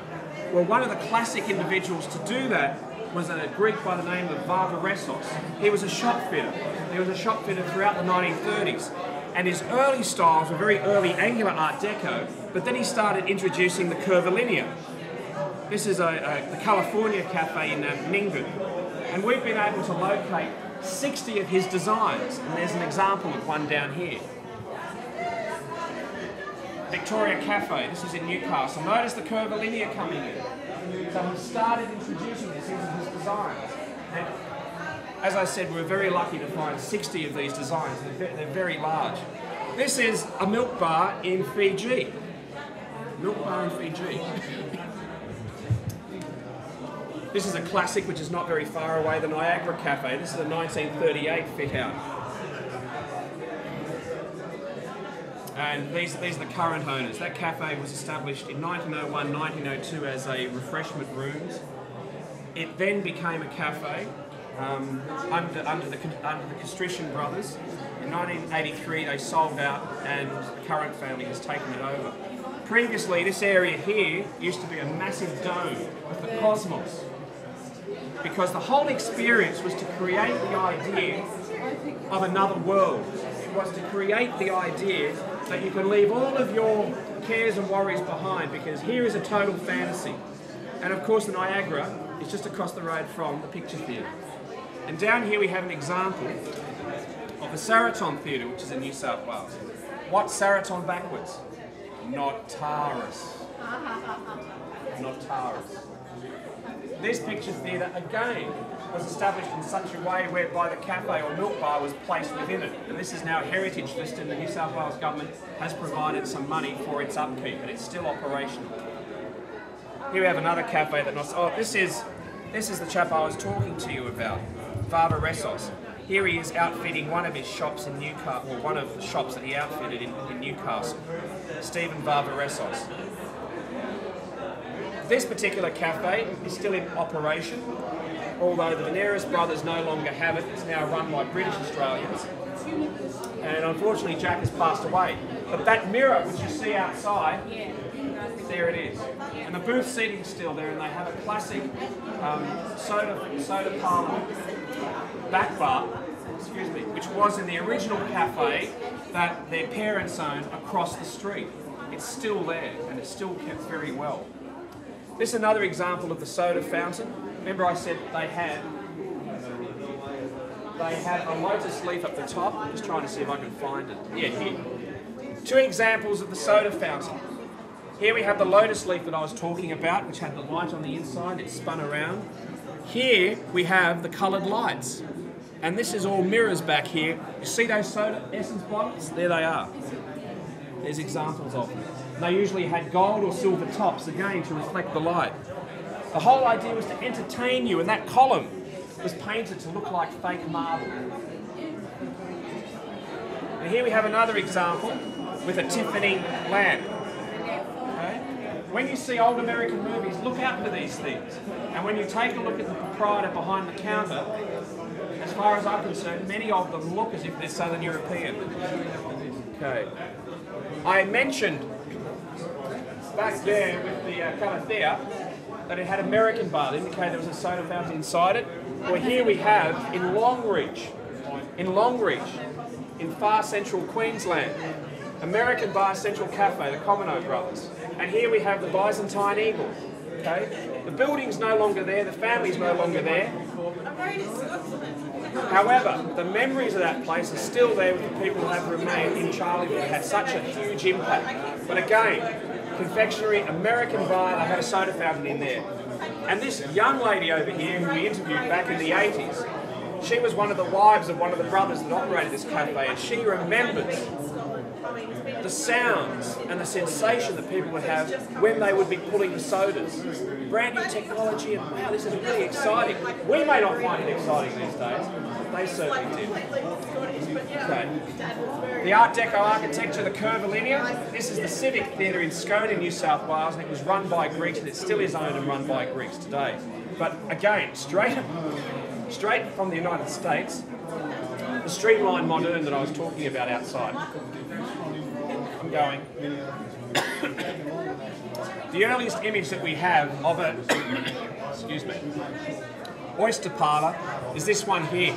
Well, one of the classic individuals to do that was a Greek by the name of Varvaresos. He was a shop fitter. He was a shop fitter throughout the 1930s. And his early styles were very early angular Art Deco, but then he started introducing the curvilinear. This is the California Cafe in Ningbo. And we've been able to locate 60 of his designs. And there's an example of one down here. Victoria Cafe, this is in Newcastle. Notice the curvilinear coming in. So we started introducing this into his designs. as I said, we were very lucky to find 60 of these designs. They're very large. This is a milk bar in Fiji. Milk bar in Fiji. This is a classic which is not very far away, the Niagara Cafe. This is a 1938 fit out. And these are the current owners. That cafe was established in 1901, 1902 as a refreshment rooms. It then became a cafe under the Castrition brothers. In 1983 they sold out and the current family has taken it over. Previously this area here used to be a massive dome with the cosmos, because the whole experience was to create the idea of another world. It was to create the idea that you can leave all of your cares and worries behind, because here is a total fantasy. And of course the Niagara is just across the road from the Picture Theatre. And down here we have an example of the Saraton Theatre, which is in New South Wales. What's Saraton backwards? Notaris. Notaris. This Picture Theatre, again, was established in such a way whereby the cafe or milk bar was placed within it. And this is now heritage listed, and the New South Wales government has provided some money for its upkeep, and it's still operational. Here we have another cafe that this is the chap I was talking to you about, Varvaresos. Here he is outfitting one of his shops in Newcastle, or one of the shops that he outfitted in Newcastle, Stephen Varvaresos. This particular cafe is still in operation, although the Veneris brothers no longer have it. It's now run by British Australians. And unfortunately Jack has passed away. But that mirror which you see outside, there it is. And the booth seating is still there, and they have a classic soda parlour back bar, which was in the original cafe that their parents owned across the street. It's still there, and it's still kept very well. This is another example of the soda fountain. Remember I said they had a lotus leaf up the top. I'm just trying to see if I can find it. Yeah, here. Two examples of the soda fountain. Here we have the lotus leaf that I was talking about, which had the light on the inside. It spun around. Here we have the coloured lights. And this is all mirrors back here. You see those soda essence bottles? There they are. There's examples of them. They usually had gold or silver tops, again, to reflect the light. The whole idea was to entertain you, and that column was painted to look like fake marble. And here we have another example with a Tiffany lamp. Okay? When you see old American movies, look out for these things. And when you take a look at the proprietor behind the counter, as far as I'm concerned, many of them look as if they're Southern European. Okay. I mentioned back there with the Calathea that it had American bar. That indicated there was a soda fountain inside it. Well, here we have in Longreach, in far central Queensland, American Bar Central Cafe, the Comino brothers. And here we have the Byzantine Eagle. Okay? The building's no longer there, the family's no longer there. However, the memories of that place are still there with the people who have remained in Charleville. It had such a huge impact. But again, confectionery, American bar, they had a soda fountain in there. And this young lady over here, who we interviewed back in the 80s, she was one of the wives of one of the brothers that operated this cafe, and she remembers the sounds and the sensation that people would have when they would be pulling the sodas. Brand new technology, and wow, this is really exciting. We may not find it exciting these days, but they certainly did. Okay. The Art Deco architecture, the curvilinear. This is the Civic Theatre in Scone in New South Wales, and it was run by Greeks, and it still is owned and run by Greeks today. But again, straight from the United States, the streamlined modern that I was talking about outside. I'm going. The earliest image that we have of a, excuse me, oyster parlour is this one here.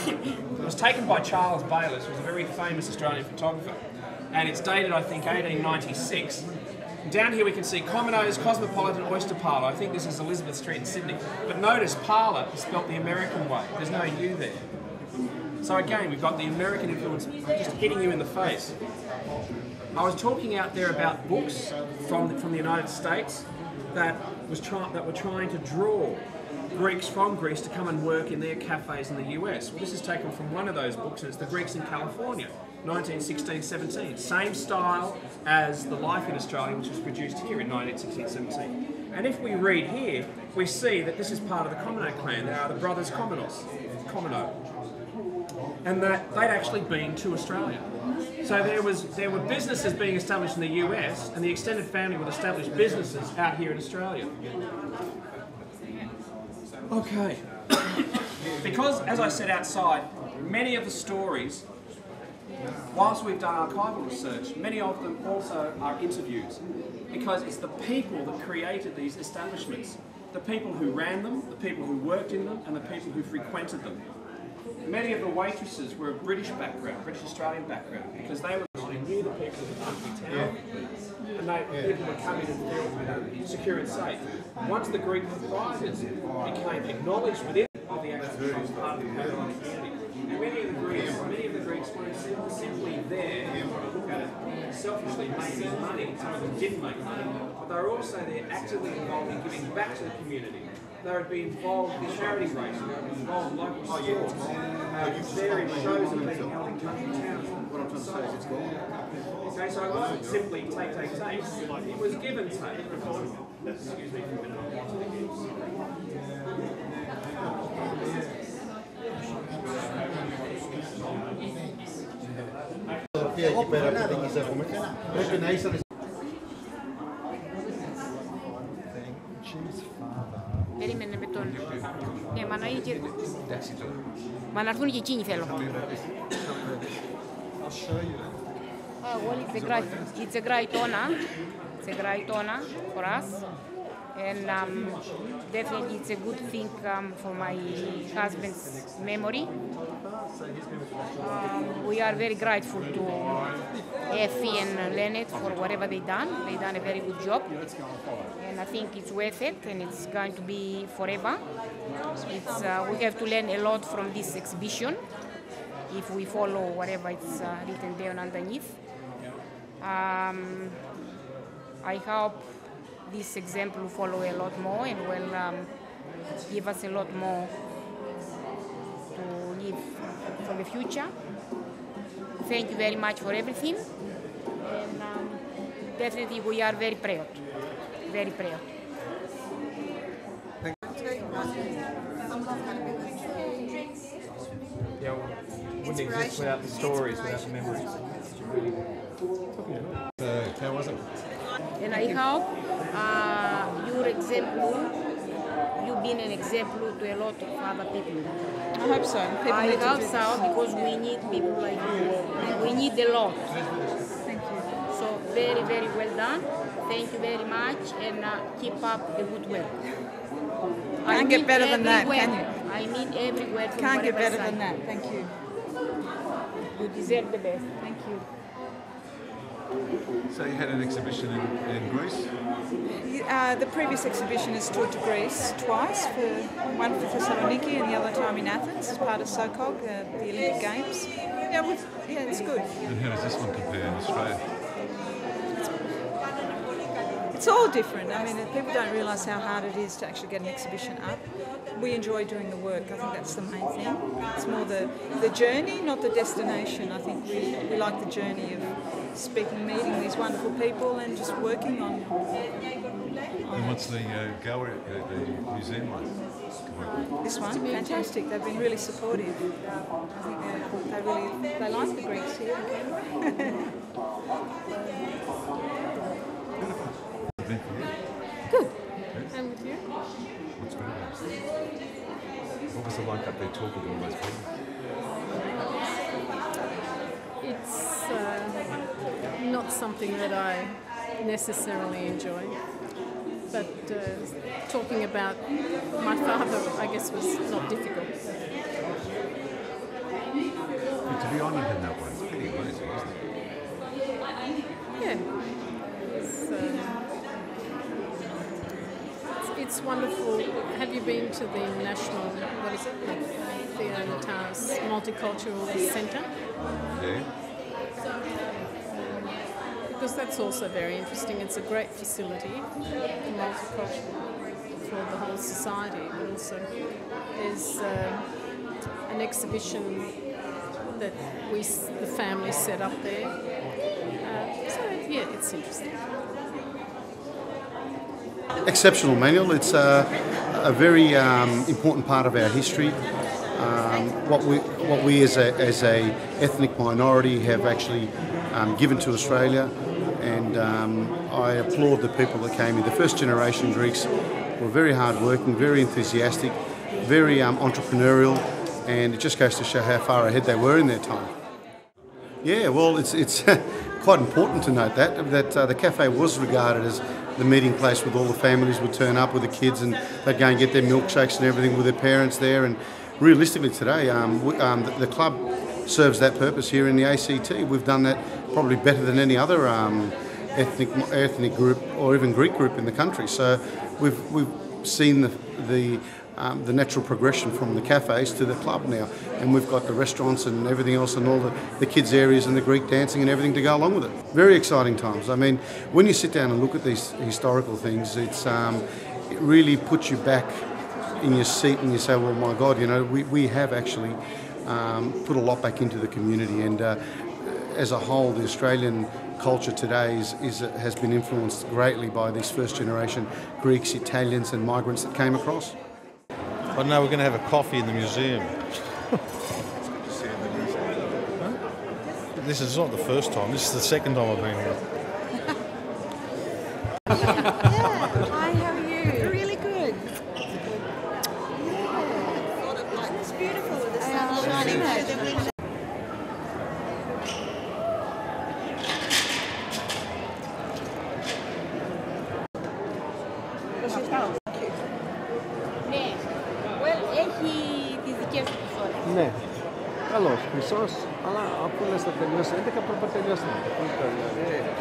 It was taken by Charles Bayliss, who was a very famous Australian photographer, and it's dated, I think, 1896. Down here we can see Comino's Cosmopolitan Oyster Parlour. I think this is Elizabeth Street in Sydney. But notice parlour is spelt the American way. There's no U there. So again, we've got the American influence just hitting you in the face. I was talking out there about books from the United States that were trying to draw Greeks from Greece to come and work in their cafes in the US. Well, this is taken from one of those books, and it's The Greeks in California, 1916-17. Same style as The Life in Australia, which was produced here in 1916-17. And if we read here, we see that this is part of the Comino clan. They are the brothers Comino. And that they'd actually been to Australia. So there were businesses being established in the US, and the extended family would establish businesses out here in Australia. Okay. Because, as I said outside, many of the stories, whilst we've done archival research, many of them also are interviews. Because it's the people that created these establishments. The people who ran them, the people who worked in them, and the people who frequented them. Many of the waitresses were of British background, British Australian background, because they knew the people of the country town, and people would come in and feel secure and safe. Once the Greek proprietors became acknowledged within the actual part of the Paleolithic community, and many of the Greeks weren't simply there to look at it selfishly making money. Some of them didn't make money, but they were also there actively involved in giving back to the community. They would be involved in charity races, they would be involved in local sports, various shows that being held in country towns. What I'm trying to say is it's gone. Okay, so it wasn't simply take. It was give and take. Excuse me. Εκεί πέρα που δεν γυζεύουμε, πρέπει να ήσαν... Περίμενε με τον... Ναι, μα να είναι και... Μα να έρθουν και εκείνοι θέλω. Well, it's a great honor. It's a great honor for us. And definitely it's a good thing for my husband's memory. We are very grateful to Effie and Leonard for whatever they done. They done a very good job. And I think it's worth it, and it's going to be forever. We have to learn a lot from this exhibition if we follow whatever it's written there underneath. I hope this example will follow a lot more and will give us a lot more to live for the future. Thank you very much for everything, and definitely we are very proud, very proud. Yeah, wouldn't exist without the stories, without the memories. How was it? And I hope your example, you've been an example to a lot of other people. I hope so. People I need to hope do so, this. because we need people like you. We need a lot. Thank you. So very, very well done. Thank you very much, and keep up the good work. Can't get better than that, can you? I mean everywhere. Can't get better than that. Thank you. You deserve the best. Thank you. So you had an exhibition in Greece? The previous exhibition has toured to Greece twice, one for Thessaloniki and the other time in Athens as part of SOCOG, the Olympic Games. Yeah, it's good. And how does this one compare in Australia? It's all different. I mean, people don't realise how hard it is to actually get an exhibition up. We enjoy doing the work. I think that's the main thing. It's more the journey, not the destination. I think we like the journey of speaking, meeting these wonderful people and just working on And what's the gallery, the museum like? This one, fantastic. They've been really supportive. I think they like the Greeks here. Good. And with you? What's good about it? What was it like up there talking to all those people? It's not something that I necessarily enjoy, but talking about my father, I guess, was not difficult. But to be honoured in that way, it's pretty amazing, isn't it? Yeah. It's wonderful. Have you been to the National, what is it, the Theo Natas Multicultural Centre? Yeah. Because that's also very interesting. It's a great facility, multicultural for the whole society, but also there's an exhibition that the family set up there. So yeah, it's interesting. Exceptional, Manuel. It's a very important part of our history. What we as a ethnic minority have actually given to Australia, and I applaud the people that came here. The first generation Greeks were very hard-working, very enthusiastic, very entrepreneurial, and it just goes to show how far ahead they were in their time. Yeah, well, it's quite important to note that the cafe was regarded as the meeting place with all the families would turn up with the kids, and they'd go and get their milkshakes and everything with their parents there. And realistically today, the club serves that purpose here in the ACT. We've done that probably better than any other ethnic group or even Greek group in the country. So we've seen the natural progression from the cafes to the club now, and we've got the restaurants and everything else, and all the kids areas and the Greek dancing and everything to go along with it. Very exciting times. I mean, when you sit down and look at these historical things, it really puts you back in your seat and you say, well, my God, you know, we have actually put a lot back into the community, and as a whole, the Australian culture today has been influenced greatly by these first generation Greeks, Italians and migrants that came across. But now we're going to have a coffee in the museum. This is not the first time, this is the second time I've been here. Hi, how are you? Really good. Yeah. It's beautiful with the sun shining through the window. Ναι. Well, έχει τις δικές του ώρες. Ναι. Καλώς, μισός, αλλά αφού λες θα τελειώσει 11, πρέπει να τελειώσει.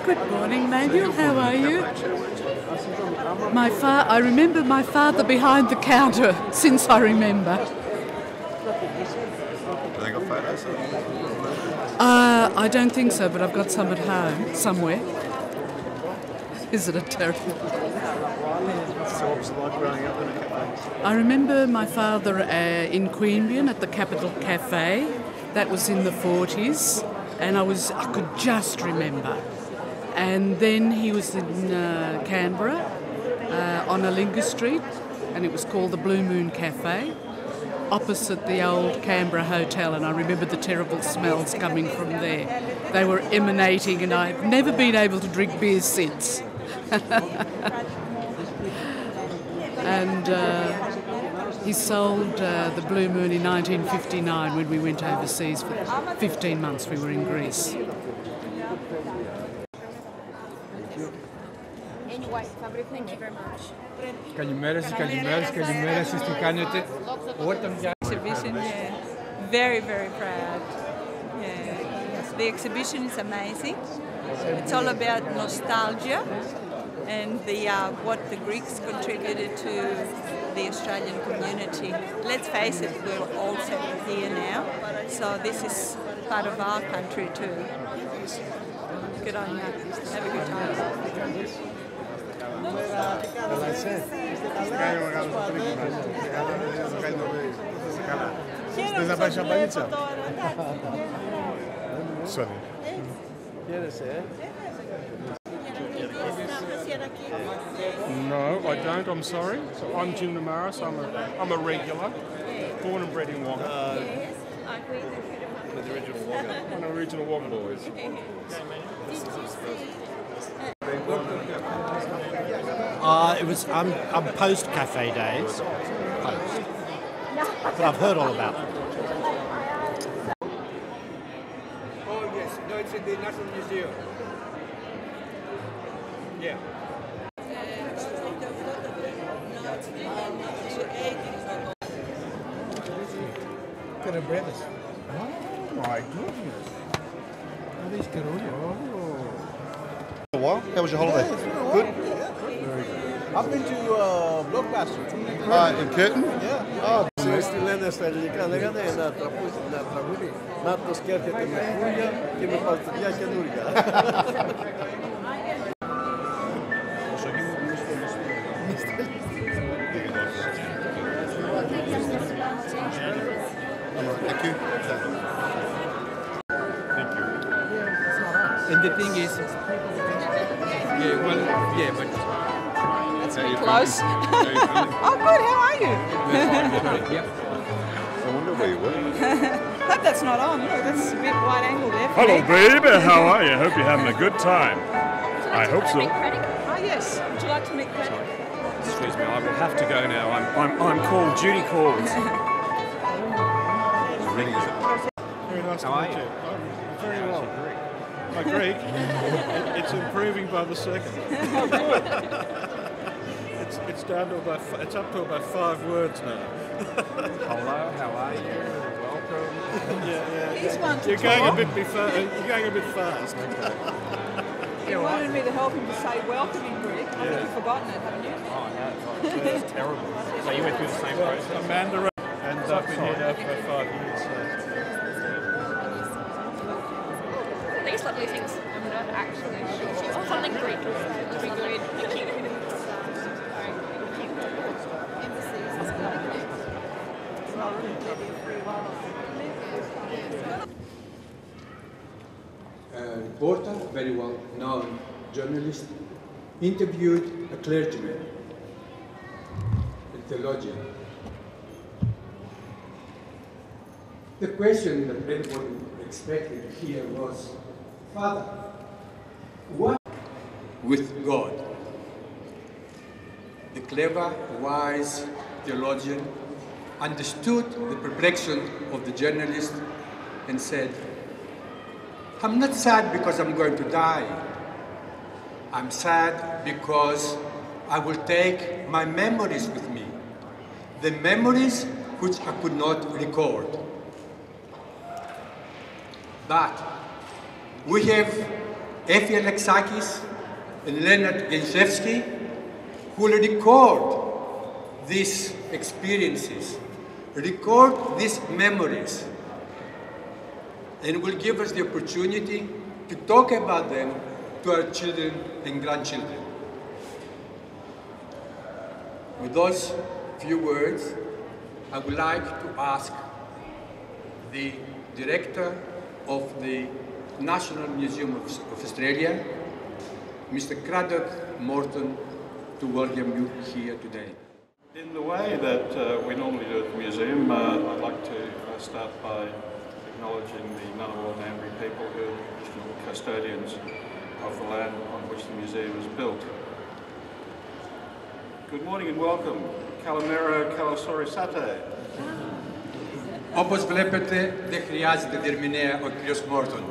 Good morning, Manuel. How are you? I remember my father behind the counter, since I remember. Have they got photos? I don't think so, but I've got some at home, somewhere. Is it a terrible... I remember my father in Queanbeyan at the Capital Cafe. That was in the 40s, and I could just remember. And then he was in Canberra on Alinga Street, and it was called the Blue Moon Cafe, opposite the old Canberra Hotel, and I remember the terrible smells coming from there. They were emanating, and I've never been able to drink beer since. And he sold the Blue Moon in 1959 when we went overseas for 15 months. We were in Greece. Anyway, thank you very much. Καλημέρα σας, τι κάνετε. Exhibition, yeah. Very, very proud. Yeah. The exhibition is amazing. It's all about nostalgia and what the Greeks contributed to the Australian community. Let's face it, we're all settled here now, so this is part of our country too. Good on you. Have a good time. Θες να πάει σαμπανίτσα? Sorry. Χαίρεσαι, No, I don't. I'm sorry. So I'm Jim Namaris. I'm a regular, born and bred in Wagga. The original Wagga. One of the original Wagga boys. I'm post cafe days, but I've heard all about them. Oh yes, no, it's in the National Museum. Yeah. Look at the brothers. Oh my goodness. Are these Karuya? A while? How was your holiday? Yeah, good? Very good. I've been to Blockbuster. In Curtin? Yeah. Στη λένε στα ελληνικά, λέγανε ένα τραγούδι. Νάτος και έρχεται με φούρια και με παλτουδιά καινούρια. Thank you. And the thing is, but that's a bit close. Oh, good. How are you? I wonder where you were. Hope that's not on. Look, that's a bit wide angle there. Hello, baby. How are you? Hope you're having a good time. I hope so. Ah, yes. Would you like to meet Craig? Excuse me, I will have to go now. I'm called. Judy calls. Very nice How to meet are you. I'm very well. My Greek, it's improving by the second. It's down to about. It's up to about 5 words now. Hello, how are you? Welcome. Yeah. You're going a bit fast. He wanted me to help him to say welcome in Greek. I think you've forgotten it, haven't you? Oh, no, it's terrible. So you went through the same process? Amanda, and I've been here now for 5 years. These lovely things. I'm not actually sure. Something Greek would be good. A reporter, very well known journalist, interviewed a clergyman, a theologian. The question that everybody expected to hear was, Father, what with God? The clever, wise theologian understood the perplexity of the journalist and said, I'm not sad because I'm going to die. I'm sad because I will take my memories with me, the memories which I could not record. But we have Effie Alexakis and Leonard Genshevsky who will record these experiences, record these memories, and will give us the opportunity to talk about them to our children and grandchildren. With those few words, I would like to ask the director of the National Museum of Australia, Mr. Craddock Morton, to welcome you here today. In the way that we normally do at the museum, I'd like to start by acknowledging the Ngunnawal Ngambri people who are the traditional custodians of the land on which the museum is built. Good morning and welcome. Kalamero Kalasori-Sate. Όπως βλέπετε, δεν χρειάζεται διερμηνέα ο κύριος Μόρτον.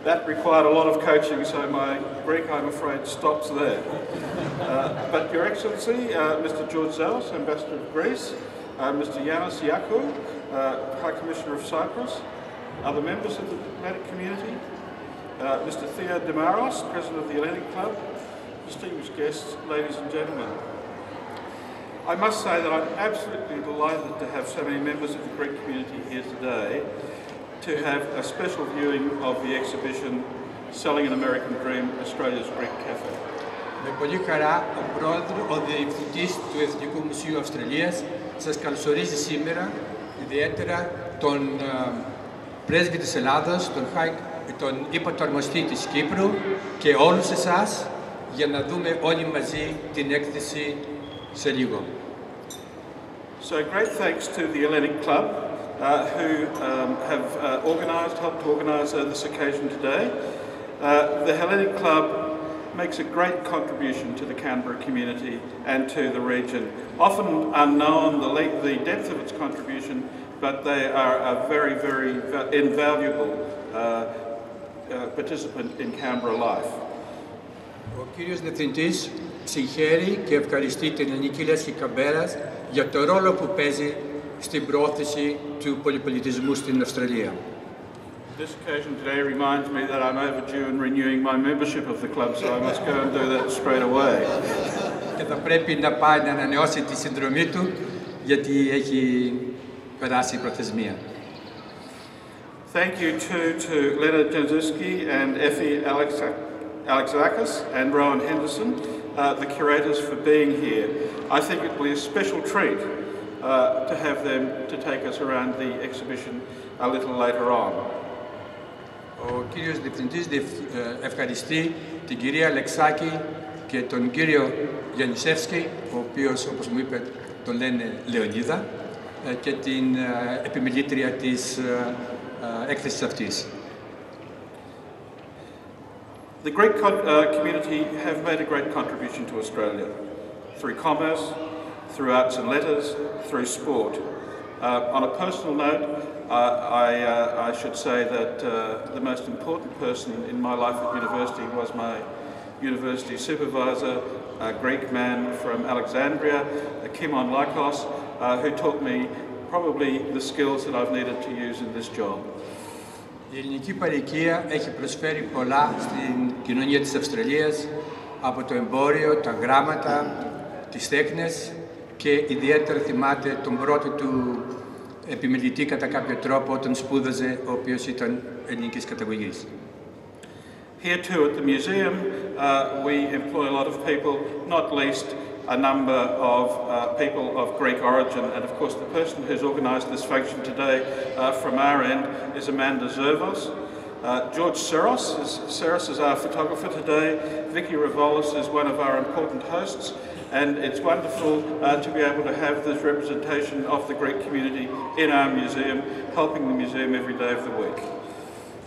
That required a lot of coaching, so my Greek, I'm afraid, stops there. But Your Excellency, Mr. George Zaos, Ambassador of Greece, Mr. Yanis Yakou, High Commissioner of Cyprus, other members of the diplomatic community, Mr. Theo Demaros, President of the Atlantic Club, distinguished guests, ladies and gentlemen. I must say that I'm absolutely delighted to have so many members of the Greek community here today to have a special viewing of the exhibition Selling an American Dream, Australia's Greek Cafe. Με πολύ χαρά, ο Διευθυντής του Εθνικού Μουσείου Αυστραλίας σας καλωσορίζει σήμερα, ιδιαίτερα τον πρέσβη της Ελλάδος, τον υπατορμοστή της Κύπρου και όλους εσάς για να δούμε όλοι μαζί την έκθεση σε λίγο. So great thanks to the Atlantic Club who have helped to organise this occasion today. The Hellenic Club makes a great contribution to the Canberra community and to the region. Often unknown the depth of its contribution, but they are a very, very invaluable participant in Canberra life. Ο κύριος Διευθυντής συγχαίρει και ευχαριστεί την Ελληνική Λέσχη Καμπέρας για το ρόλο που παίζει στην προώθηση του πολυπολιτισμού στην Αυστραλία. This occasion today reminds me that I'm overdue in renewing my membership of the club, so I must go and do that straight away. Και θα πρέπει να πάει να ανανεώσει τη συνδρομή του, γιατί έχει περάσει η προθεσμία. Thank you to Leonard Genshevsky and Effie Alexakis and Rowan Henderson, the curators, for being here. I think it will be a special treat to have them to take us around the exhibition a little later on. Ο κύριος Διευθυντής ευχαριστεί την κυρία Αλεξάκη και τον κύριο Γιαννισεύσκη, ο οποίος, όπως μου είπε, τον λένε Λεωνίδα, και την επιμελήτρια της έκθεσης αυτής. The Greek community have made a great contribution to Australia through commerce, through arts and letters, through sport. On a personal note, I should say that the most important person in my life at university was my university supervisor, a Greek man from Alexandria, Kimon Lycos, who taught me probably the skills that I've needed to use in this job. Η ελληνική παροικία έχει προσφέρει πολλά στην κοινωνία της Αυστραλίας, από το εμπόριο, τα γράμματα, τις τέχνες, και ιδιαίτερα θυμάται τον πρώτο του επιμελητή κατά κάποιο τρόπο όταν σπούδαζε, ο οποίος ήταν ελληνικής καταγωγής. Here too at the museum we employ a lot of people, not least a number of people of Greek origin, and of course the person who's organised this function today from our end is Amanda Zervos. George Seros is our photographer today. Vicky Revolis is one of our important hosts, and it's wonderful to be able to have this representation of the Greek community in our museum, helping the museum every day of the week.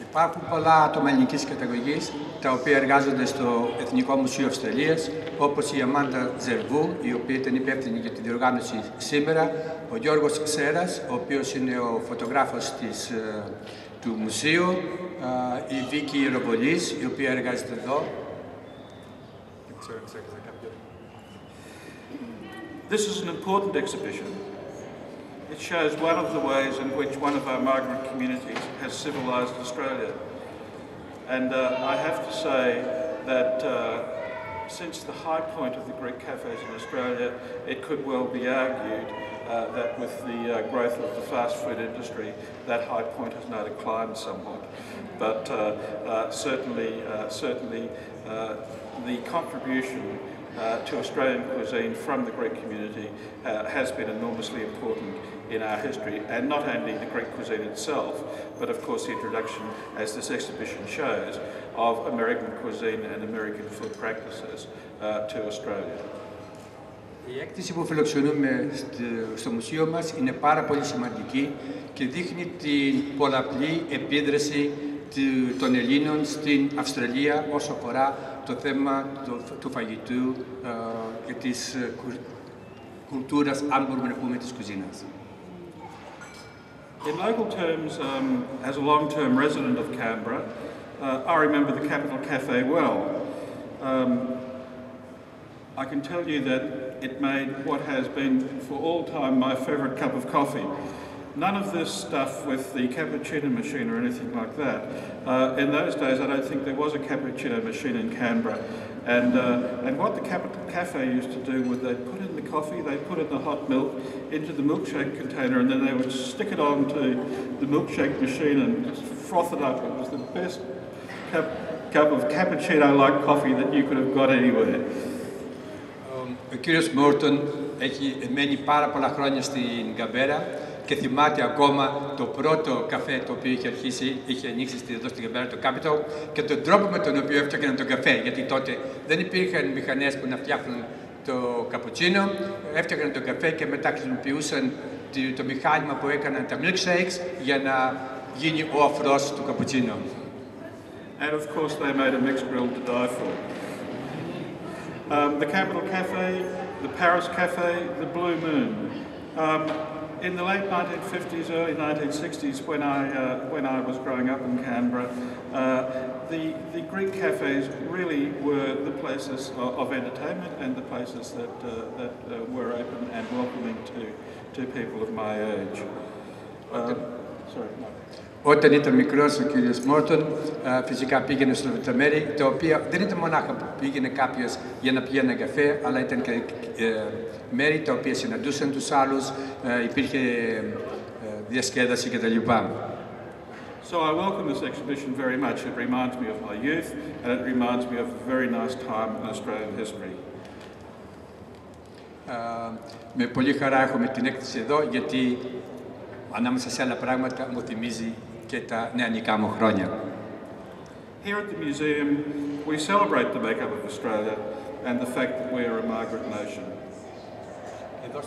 Υπάρχουν πολλά άτομα ελληνικής καταγωγής, τα οποία εργάζονται στο Εθνικό Μουσείο Αυστραλίας, όπως η Αμάντα Ζερβού, η οποία ήταν υπεύθυνη για τη διοργάνωση σήμερα, ο Γιώργος Σέρας, ο οποίος είναι ο φωτογράφος του μουσείου, η Βίκη Ροβολής, η οποία εργάζεται εδώ. This is an important exhibition. It shows one of the ways in which one of our migrant communities has civilised Australia. And I have to say that since the high point of the Greek cafes in Australia, it could well be argued that with the growth of the fast food industry, that high point has now declined somewhat. But certainly the contribution to Australian cuisine from the Greek community has been enormously important in our history, and not only the Greek cuisine itself, but of course the introduction, as this exhibition shows, of American cuisine and American food practices to Australia. Η έκθεση που φιλοξενούμε στο μουσείο μας είναι πάρα πολύ σημαντική και δείχνει την πολλαπλή επίδραση των Ελλήνων στην Αυστραλία όσο αφορά το θέμα του φαγητού και της κουλτούρας, αν μπορούμε να πούμε, της κουζίνας. In local terms, as a long-term resident of Canberra, I remember the Capital Cafe well. I can tell you that it made what has been for all time my favourite cup of coffee. None of this stuff with the cappuccino machine or anything like that. In those days, I don't think there was a cappuccino machine in Canberra. And what the Capital Cafe used to do was they'd put in the coffee, they'd put in the hot milk into the milkshake container, and then they would stick it onto the milkshake machine and froth it up. It was the best cup of cappuccino-like coffee that you could have got anywhere. Ο κύριος Μόρτον έχει μένει πάρα πολλά χρόνια στην Καμπέρα και θυμάται ακόμα το πρώτο καφέ το οποίο είχε ανοίξει εδώ στην Καμπέρα, το Capital, και τον τρόπο με τον οποίο έφτιαχναν τον καφέ. Γιατί τότε δεν υπήρχαν μηχανές που να φτιάχνουν το καπουτσίνο, έφτιαχναν τον καφέ και μετά χρησιμοποιούσαν το μηχάνημα που έκαναν τα milkshakes για να γίνει ο αφρός του καπουτσίνο. And of course they made a mixed grill to die for. The Capital Cafe, the Paris Cafe, the Blue Moon. In the late 1950s, early 1960s, when I was growing up in Canberra, the Greek cafes really were the places of entertainment and the places that were open and welcoming to people of my age. Sorry, no. Όταν ήταν μικρός ο κύριος Μόρτον, φυσικά πήγαινε σε αυτά τα μέρη, τα οποία δεν ήταν μονάχα που πήγαινε κάποιος για να πιει ένα καφέ, αλλά ήταν και μέρη τα οποία συναντούσαν τους άλλους, υπήρχε διασκέδαση κτλ. So I welcome this exhibition very much. It reminds me of my youth, and it reminds me of a very nice time in Australian history. Με πολύ χαρά έχουμε την έκθεση εδώ, γιατί ανάμεσα σε άλλα πράγματα μου θυμίζει και τα νεανικά μου χρόνια. Here at the museum, we celebrate the makeup of Australia and the fact that we are a migrant nation. Εδώ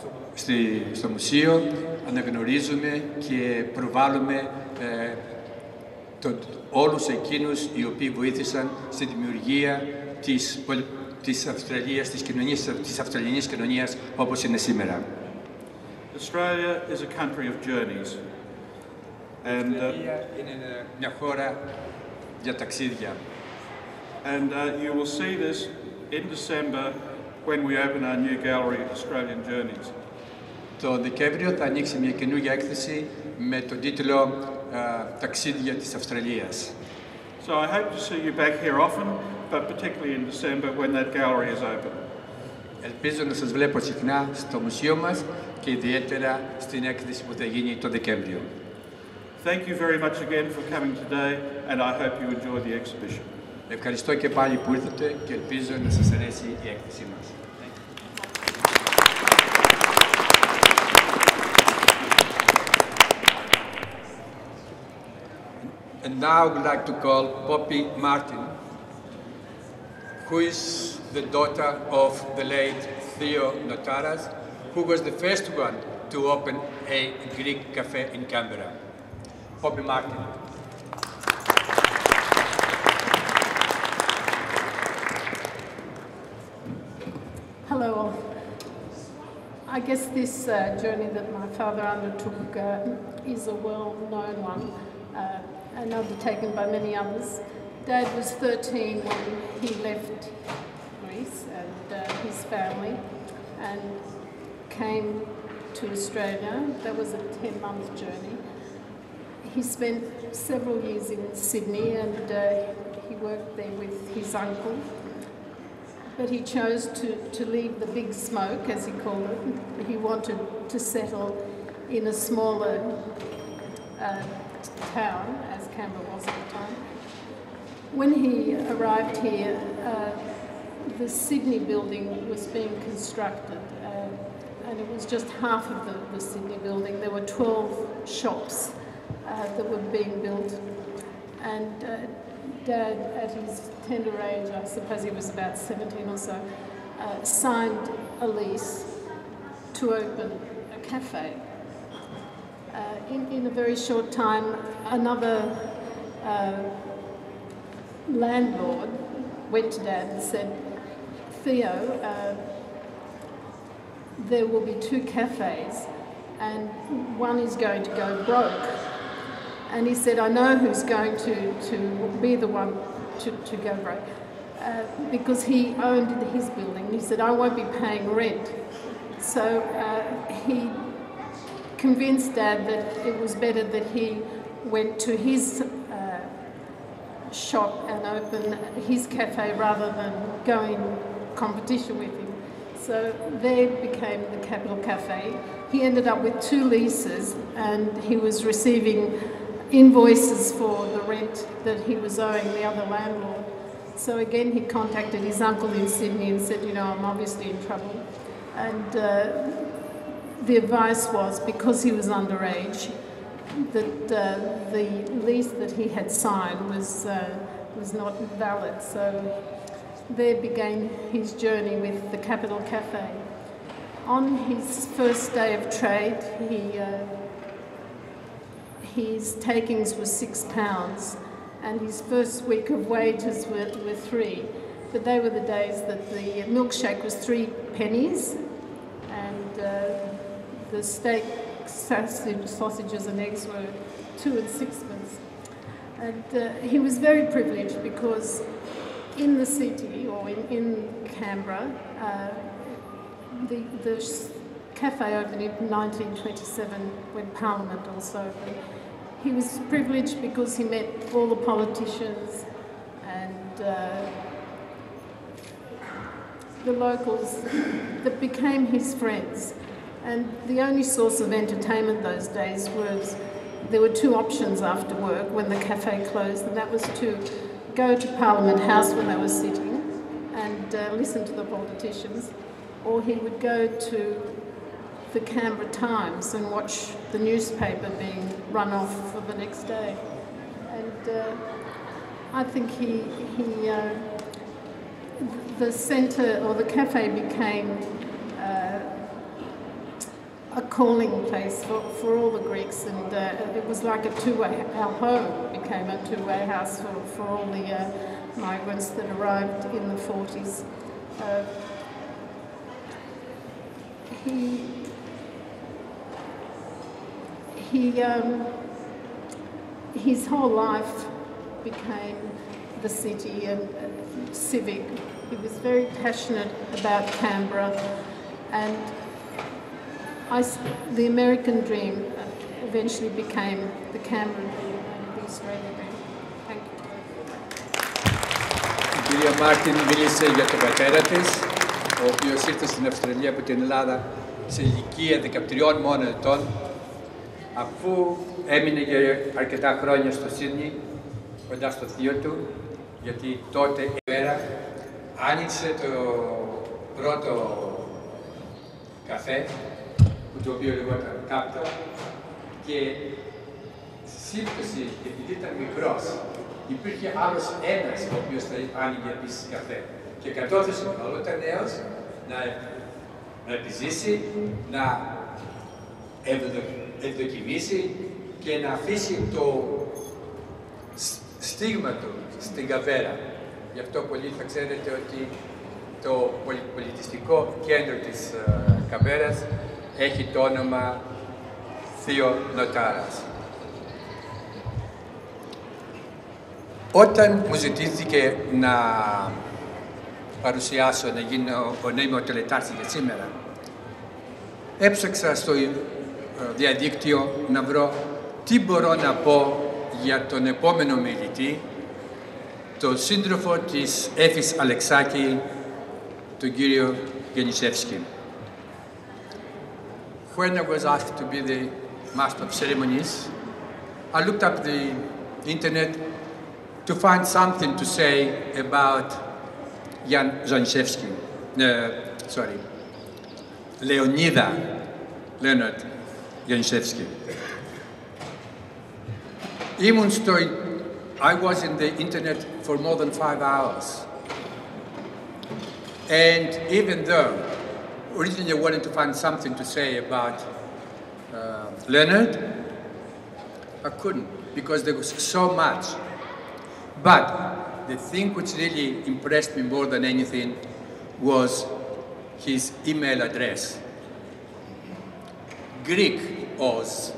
στο μουσείο αναγνωρίζουμε και προβάλλουμε όλους εκείνους οι οποίοι βοήθησαν στη δημιουργία της Αυστραλίας, της Αυστραλιανής κοινωνίας όπως είναι σήμερα. Australia is a country of journeys. And, είναι μια χώρα για ταξίδια. And you will see this in December when we open our new gallery, Australian Journeys. Το Δεκέμβριο θα ανοίξει μια καινούργια έκθεση με τον τίτλο «Ταξίδια της Αυστραλίας». So I hope to see you back here often, but particularly in December when that gallery is open. Ελπίζω να σας βλέπω συχνά στο μουσείο μας και ιδιαίτερα στην έκθεση που θα γίνει το Δεκέμβριο. Thank you very much again for coming today, and I hope you enjoy the exhibition. Ευχαριστώ και πάλι που ήρθατε και ελπίζω να σας αρέσει η έκθεσή μας. And now I would like to call Poppy Martin, who is the daughter of the late Theo Notaras, who was the first one to open a Greek cafe in Canberra. Poppy Martin. Hello all. I guess this journey that my father undertook is a well-known one and undertaken by many others. Dad was 13 when he left Greece and his family and came to Australia. That was a 10-month journey. He spent several years in Sydney and he worked there with his uncle. But he chose to leave the big smoke, as he called it. He wanted to settle in a smaller town, as Canberra was at the time. When he arrived here, the Sydney building was being constructed, and it was just half of the Sydney building. There were 12 shops that were being built, and Dad, at his tender age, I suppose he was about 17 or so, signed a lease to open a cafe. In a very short time, another landlord went to Dad and said, Theo, there will be 2 cafes and one is going to go broke. And he said, I know who's going to be the one to go broke, because he owned his building. He said, I won't be paying rent. So he convinced Dad that it was better that he went to his shop and open his cafe rather than go in competition with him. So there became the Capital Cafe. He ended up with 2 leases and he was receiving invoices for the rent that he was owing the other landlord. So again he contacted his uncle in Sydney and said, you know, I'm obviously in trouble. And the advice was, because he was underage, that the lease that he had signed was not valid. So there began his journey with the Capital Cafe. On his first day of trade, his takings were £6 and his first week of wages were 3. But they were the days that the milkshake was 3 pennies and the steak, sausages and eggs were 2 and 6pence. And he was very privileged because in the city or in Canberra, the cafe opened in 1927 when Parliament also opened. He was privileged because he met all the politicians and the locals that became his friends. And the only source of entertainment those days was, there were 2 options after work when the cafe closed, and that was to go to Parliament House when they were sitting and listen to the politicians, or he would go to the Canberra Times and watch the newspaper being run off for the next day. And I think the centre or the cafe became a calling place for all the Greeks, and it was like a two-way, our home became a two-way house for all the migrants that arrived in the 40s. His whole life became the city and civic. He was very passionate about Canberra, and the American dream eventually became the Canberra dream and the Australian dream. Thank you. Η κυρία Μάρτιν μίλησε για τον πατέρα της, ο οποίος ήρθε στην Αυστραλία από την Ελλάδα σε ηλικία 13 μόνο ετών, αφού έμεινε για αρκετά χρόνια στο Σίδνεϊ, κοντά στο θείο του, γιατί τότε η μέρα άνοιξε το πρώτο καφέ, το οποίο λεγόταν Capital, και στη σύμπτωση, επειδή ήταν μικρός, υπήρχε άλλος ένας ο οποίος θα άνοιγε επίσης καφέ. Και κατόρθωσε όταν ήταν νέος να επιζήσει, να ευδοκιμήσει και να αφήσει το στίγμα του στην Καβέρα. Γι' αυτό πολλοί θα ξέρετε ότι το πολιτιστικό κέντρο της Καβέρας έχει το όνομα Θείο Νοτάρας. Όταν μου ζητήθηκε να παρουσιάσω, να γίνω ο νέος τελετάρτης για σήμερα, έψαξα στο διαδίκτυο να βρω τι μπορώ να πω για τον επόμενο μιλητή, τον σύντροφο της Έφης Αλεξάκη, τον κύριο Γενισεύσκη. When I was asked to be the master of ceremonies, I looked up the internet to find something to say about Jan Janicevski, Leonida Leonard Janicevski. I was in the internet for more than 5 hours. And even though originally I wanted to find something to say about Leonard, I couldn't because there was so much. But the thing which really impressed me more than anything was his email address. Greek Oz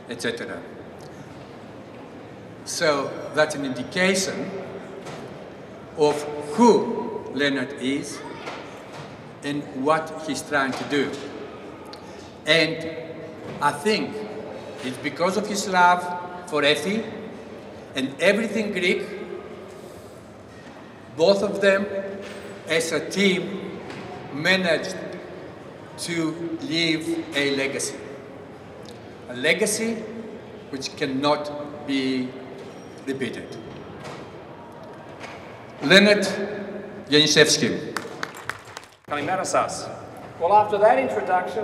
etc. So that's an indication of who Leonard is and what he's trying to do. And I think it's because of his love for Effie and everything Greek, both of them as a team managed to leave a legacy. A legacy which cannot be repeated. Leonard Janicevski. Kalimera Sas. Well, after that introduction,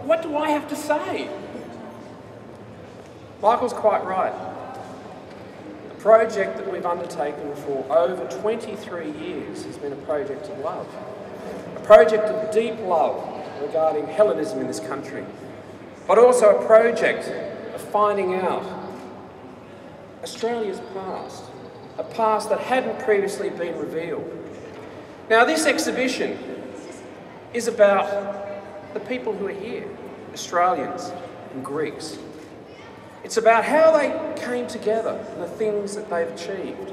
what do I have to say? Michael's quite right. The project that we've undertaken for over 23 years has been a project of love. A project of deep love regarding Hellenism in this country, but also a project of finding out Australia's past, a past that hadn't previously been revealed. Now, this exhibition is about the people who are here, Australians and Greeks. It's about how they came together and the things that they've achieved.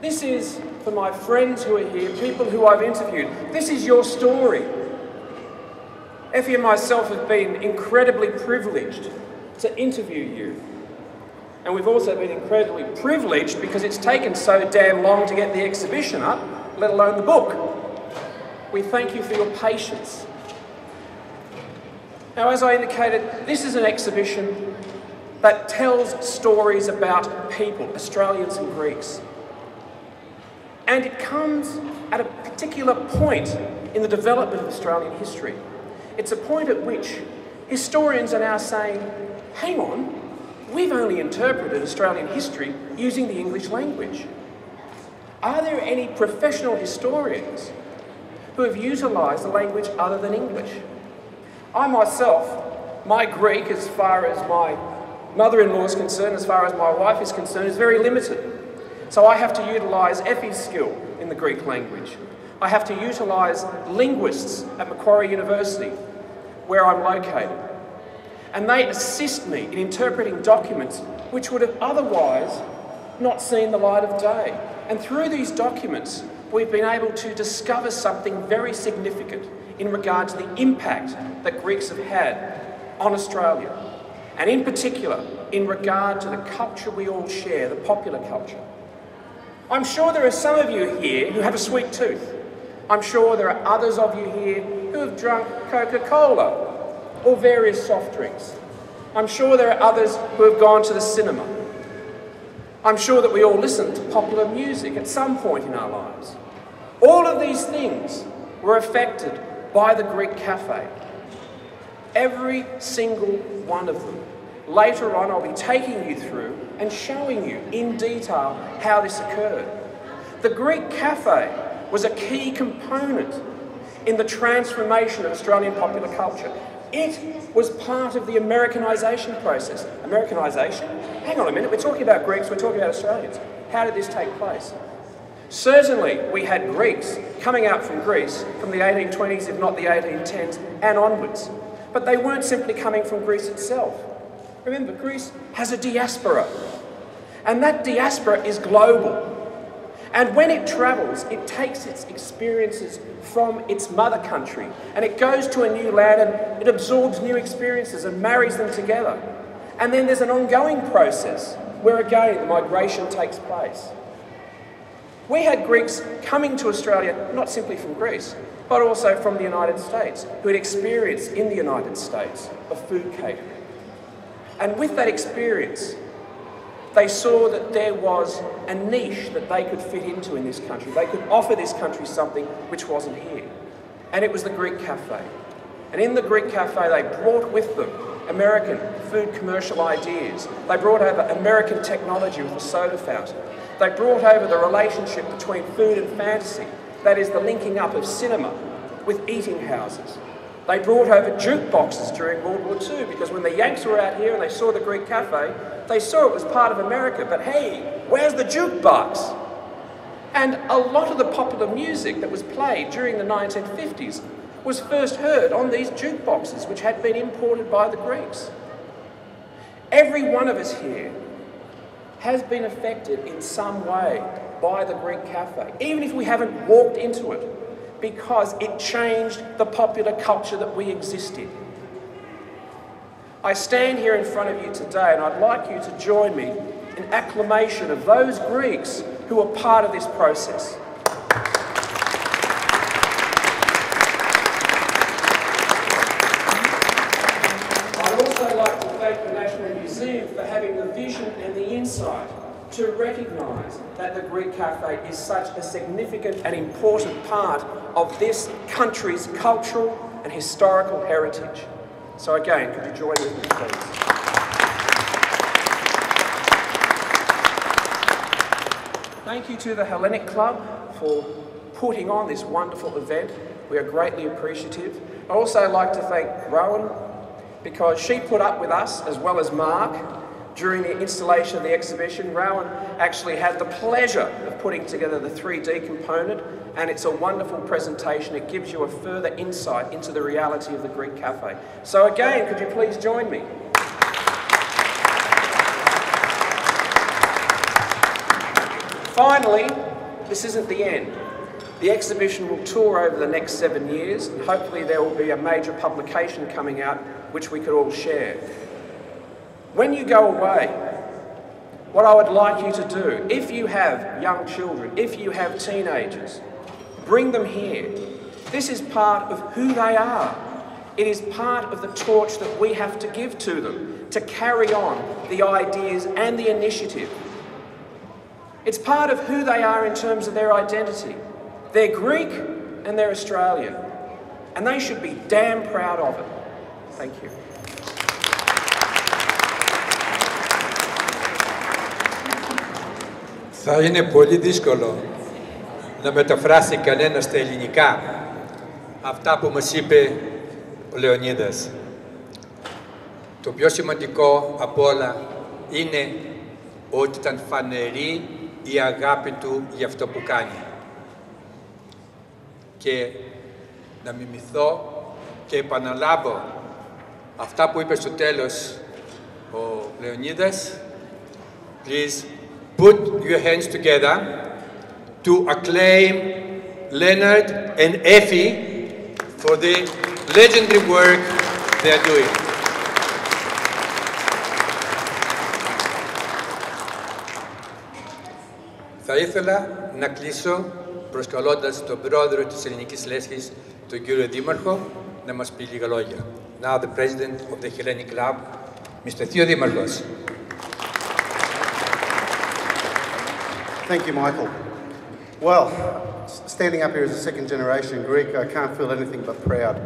This is for my friends who are here, people who I've interviewed. This is your story. Effie and myself have been incredibly privileged to interview you. And we've also been incredibly privileged because it's taken so damn long to get the exhibition up, let alone the book. We thank you for your patience. Now, as I indicated, this is an exhibition that tells stories about people, Australians and Greeks. And it comes at a particular point in the development of Australian history. It's a point at which historians are now saying, hang on, we've only interpreted Australian history using the English language. Are there any professional historians who have utilised a language other than English? I myself, my Greek, as far as my mother-in-law is concerned, as far as my wife is concerned, is very limited. So I have to utilise Effie's skill in the Greek language. I have to utilise linguists at Macquarie University, where I'm located. And they assist me in interpreting documents which would have otherwise not seen the light of day. And through these documents, we've been able to discover something very significant in regard to the impact that Greeks have had on Australia. And in particular, in regard to the culture we all share, the popular culture. I'm sure there are some of you here who have a sweet tooth. I'm sure there are others of you here who have drunk Coca-Cola or various soft drinks. I'm sure there are others who have gone to the cinema. I'm sure that we all listen to popular music at some point in our lives. All of these things were affected by the Greek Cafe. Every single one of them. Later on, I'll be taking you through and showing you in detail how this occurred. The Greek Cafe was a key component in the transformation of Australian popular culture. It was part of the Americanisation process. Americanisation? Hang on a minute, we're talking about Greeks, we're talking about Australians. How did this take place? Certainly, we had Greeks coming out from Greece from the 1820s, if not the 1810s, and onwards. But they weren't simply coming from Greece itself. Remember, Greece has a diaspora, and that diaspora is global. And when it travels, it takes its experiences from its mother country, and it goes to a new land, and it absorbs new experiences and marries them together. And then there's an ongoing process where, again, the migration takes place. We had Greeks coming to Australia, not simply from Greece, but also from the United States, who had experience in the United States of food catering. And with that experience, they saw that there was a niche that they could fit into in this country. They could offer this country something which wasn't here. And it was the Greek Cafe. And in the Greek Cafe, they brought with them American food commercial ideas. They brought over American technology with the soda fountain. They brought over the relationship between food and fantasy, that is the linking up of cinema with eating houses. They brought over jukeboxes during World War II, because when the Yanks were out here and they saw the Greek Cafe, they saw it was part of America, but hey, where's the jukebox? And a lot of the popular music that was played during the 1950s was first heard on these jukeboxes, which had been imported by the Greeks. Every one of us here has been affected in some way by the Greek Cafe, even if we haven't walked into it, because it changed the popular culture that we exist in. I stand here in front of you today, and I'd like you to join me in acclamation of those Greeks who were part of this process. I'd also like to thank the National Museum for having the vision and the insight to recognise that the Greek Cafe is such a significant and important part of this country's cultural and historical heritage. So again, could you join with me, please? Thank you to the Hellenic Club for putting on this wonderful event. We are greatly appreciative. I'd also like to thank Rowan, because she put up with us, as well as Mark, during the installation of the exhibition. Rowan actually had the pleasure of putting together the 3D component, and it's a wonderful presentation. It gives you a further insight into the reality of the Greek Cafe. So again, could you please join me? Finally, this isn't the end. The exhibition will tour over the next 7 years, and hopefully there will be a major publication coming out which we could all share. When you go away, what I would like you to do, if you have young children, if you have teenagers, bring them here. This is part of who they are. It is part of the torch that we have to give to them to carry on the ideas and the initiative. It's part of who they are in terms of their identity. They're Greek and they're Australian, and they should be damn proud of it. Thank you. Θα είναι πολύ δύσκολο να μεταφράσει κανένα στα ελληνικά αυτά που μας είπε ο Λεωνίδας. Το πιο σημαντικό από όλα είναι ότι ήταν φανερή η αγάπη του για αυτό που κάνει. Και να μιμηθώ και επαναλάβω αυτά που είπε στο τέλος ο Λεωνίδας. Please put your hands together to acclaim Leonard and Effie for the legendary work they are doing. Θα ήθελα να κλείσω προσκαλώντας τον πρόεδρο της Ελληνικής Λέσχης, τον κύριο Δήμαρχο, να μας πει λίγα λόγια. Now the president of the Hellenic Club, Mr. Theo Dimarchos. Thank you, Michael. Well, standing up here as a second-generation Greek, I can't feel anything but proud.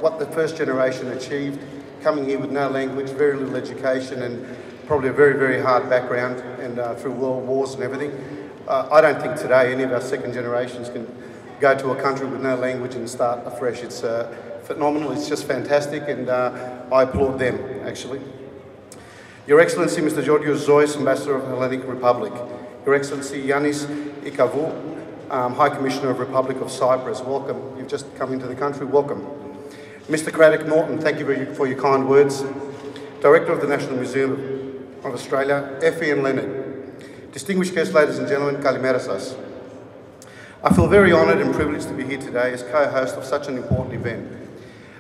What the first generation achieved, coming here with no language, very little education, and probably a very, very hard background, and through world wars and everything. I don't think today any of our second generations can go to a country with no language and start afresh. It's phenomenal, it's just fantastic, and I applaud them, actually. Your Excellency, Mr. Georgios Zois, Ambassador of the Hellenic Republic. Your Excellency, Yannis Ikavou, High Commissioner of Republic of Cyprus, welcome. You've just come into the country, welcome. Mr. Craddock Norton, thank you for your kind words. Director of the National Museum of Australia, Effie and Leonard. Distinguished guests, ladies and gentlemen, kalimera sas. I feel very honoured and privileged to be here today as co-host of such an important event.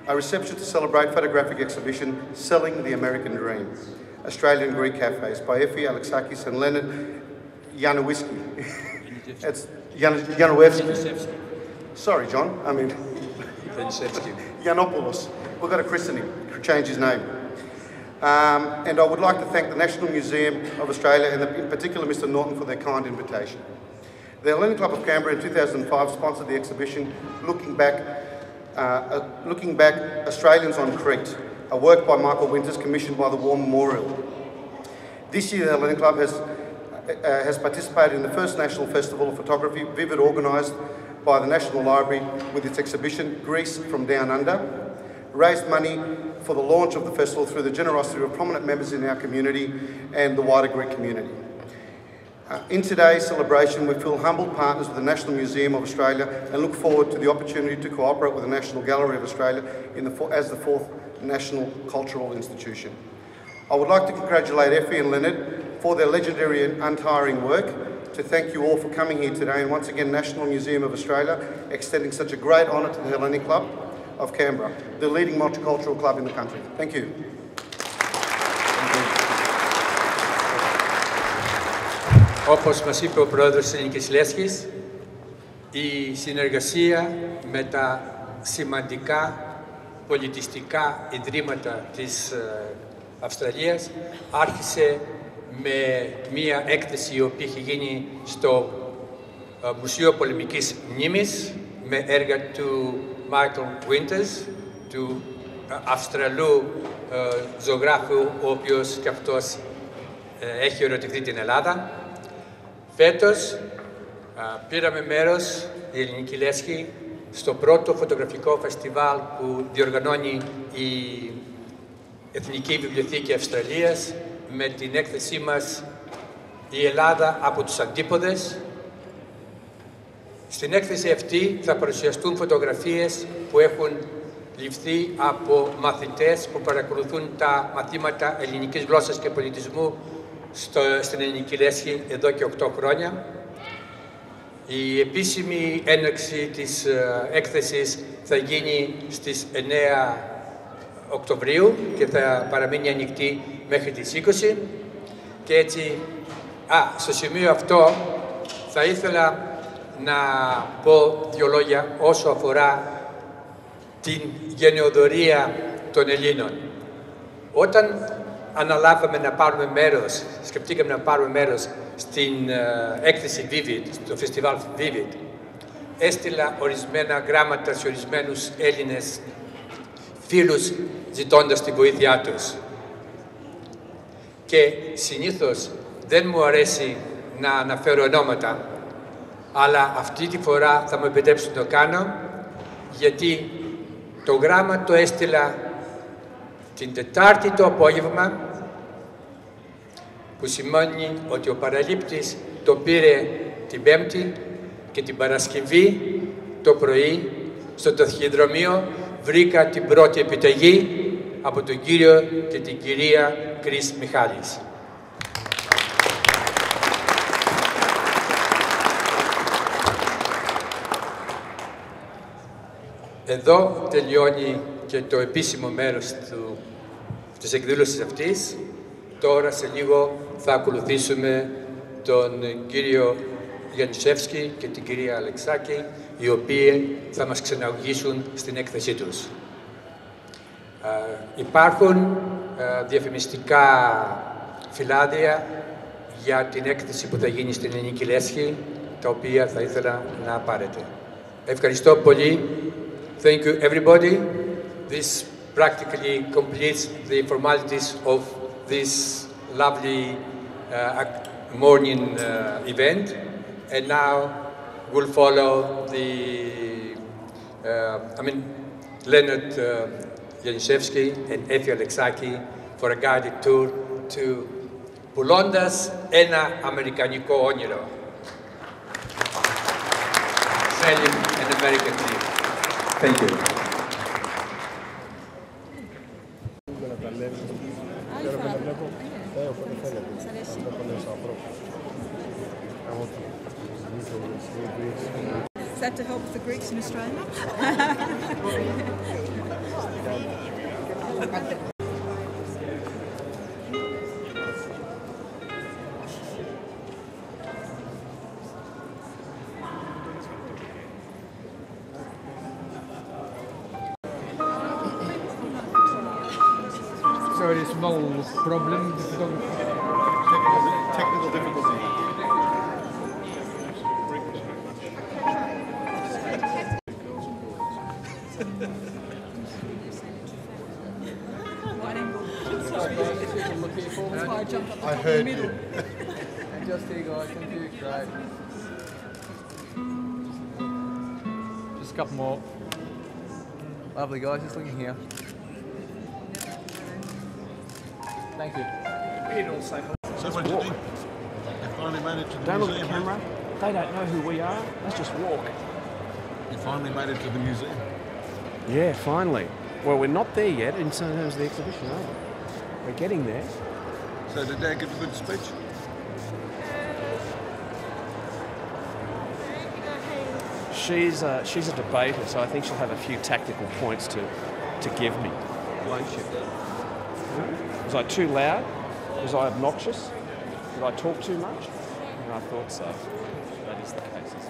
A reception to celebrate photographic exhibition, Selling the American Dream, Australian Greek Cafes by Effie Alexakis and Leonard Janowski. It's Janowski. Sorry, John. I mean, Yanopoulos. We've got to christen him, change his name. And I would like to thank the National Museum of Australia and in particular Mr. Norton for their kind invitation. The Hellenic Club of Canberra in 2005 sponsored the exhibition Looking Back Australians on Crete, a work by Michael Winters commissioned by the War Memorial. This year the Hellenic Club has participated in the first National Festival of Photography, Vivid, organised by the National Library with its exhibition Greece from Down Under, raised money for the launch of the festival through the generosity of prominent members in our community and the wider Greek community. In today's celebration, we feel humbled partners with the National Museum of Australia and look forward to the opportunity to cooperate with the National Gallery of Australia as the fourth national cultural institution. I would like to congratulate Effie and Leonard for their legendary and untiring work, to thank you all for coming here today, and once again National Museum of Australia extending such a great honour to the Hellenic Club of Canberra, the leading multicultural club in the country. Thank you. Όπως μας είπε ο πρόεδρος της Ελληνικής Λέσχης, η συνεργασία με τα σημαντικά πολιτιστικά ιδρύματα της Αυστραλίας άρχισε με μία έκθεση η οποία είχε γίνει στο Μουσείο Πολεμικής Μνήμης με έργα του Michael Winters, του Αυστραλού ζωγράφου, ο οποίος και αυτός έχει ερωτηθεί την Ελλάδα. Φέτος πήραμε μέρος, η Ελληνική Λέσχη, στο πρώτο φωτογραφικό φεστιβάλ που διοργανώνει η Εθνική Βιβλιοθήκη Αυστραλίας με την έκθεσή μας «Η Ελλάδα από τους Αντίποδες». Στην έκθεση αυτή θα παρουσιαστούν φωτογραφίες που έχουν ληφθεί από μαθητές που παρακολουθούν τα μαθήματα ελληνικής γλώσσας και πολιτισμού στην Ελληνική Λέσχη εδώ και 8 χρόνια. Η επίσημη έναρξη της έκθεσης θα γίνει στις 9 Οκτωβρίου και θα παραμείνει ανοιχτή μέχρι τις 20. Και έτσι, στο σημείο αυτό θα ήθελα να πω 2 λόγια όσο αφορά την γενεοδορία των Ελλήνων. Όταν αναλάβαμε να πάρουμε μέρος, σκεφτήκαμε να πάρουμε μέρος στην έκθεση Vivid, στο φεστιβάλ Vivid, έστειλα ορισμένα γράμματα σε ορισμένους Έλληνες φίλους ζητώντας τη βοήθειά τους. Και συνήθως δεν μου αρέσει να αναφέρω ονόματα, αλλά αυτή τη φορά θα μου επιτρέψουν να το κάνω, γιατί το γράμμα το έστειλα την Τετάρτη το απόγευμα, που σημαίνει ότι ο παραλήπτης το πήρε την Πέμπτη και την Παρασκευή το πρωί στο ταχυδρομείο βρήκα την πρώτη επιταγή από τον κύριο και την κυρία Κρίς Μιχάλης. Εδώ τελειώνει και το επίσημο μέρος της εκδήλωσης αυτής. Τώρα σε λίγο θα ακολουθήσουμε τον κύριο Γιαννισεύσκη και την κυρία Αλεξάκη, οι οποίοι θα μας ξεναγωγήσουν στην έκθεσή τους. Υπάρχουν διαφημιστικά φυλάδια για την έκθεση που θα γίνει στην Ελληνική Λέσχη, τα οποία θα ήθελα να πάρετε. Ευχαριστώ πολύ. Thank you, everybody. This practically completes the formalities of this lovely morning event. And now we'll follow the, Leonard Γιαννισεύσκη and Effie Alexaki for a guided tour to πουλώντας ένα αμερικανικό όνειρο. Selling an American dream. Thank you. Is that to help the Greeks in Australia? Sorry, small problem. Technical difficulty. I heard you. Just here, guys. Thank you. Great. Just a couple more. Lovely, guys. Just looking here. Thank you. So what did you think? You finally made it to the Don't look at museum. the camera. They don't know who we are. Let's just walk. You finally made it to the museum. Yeah, finally. Well, we're not there yet in terms of the exhibition, are we? We're getting there. So did Dad give a good speech? She's a debater, so I think she'll have a few tactical points to give me, won't she? Was I too loud? Was I obnoxious? Did I talk too much? And I thought so. That is the case.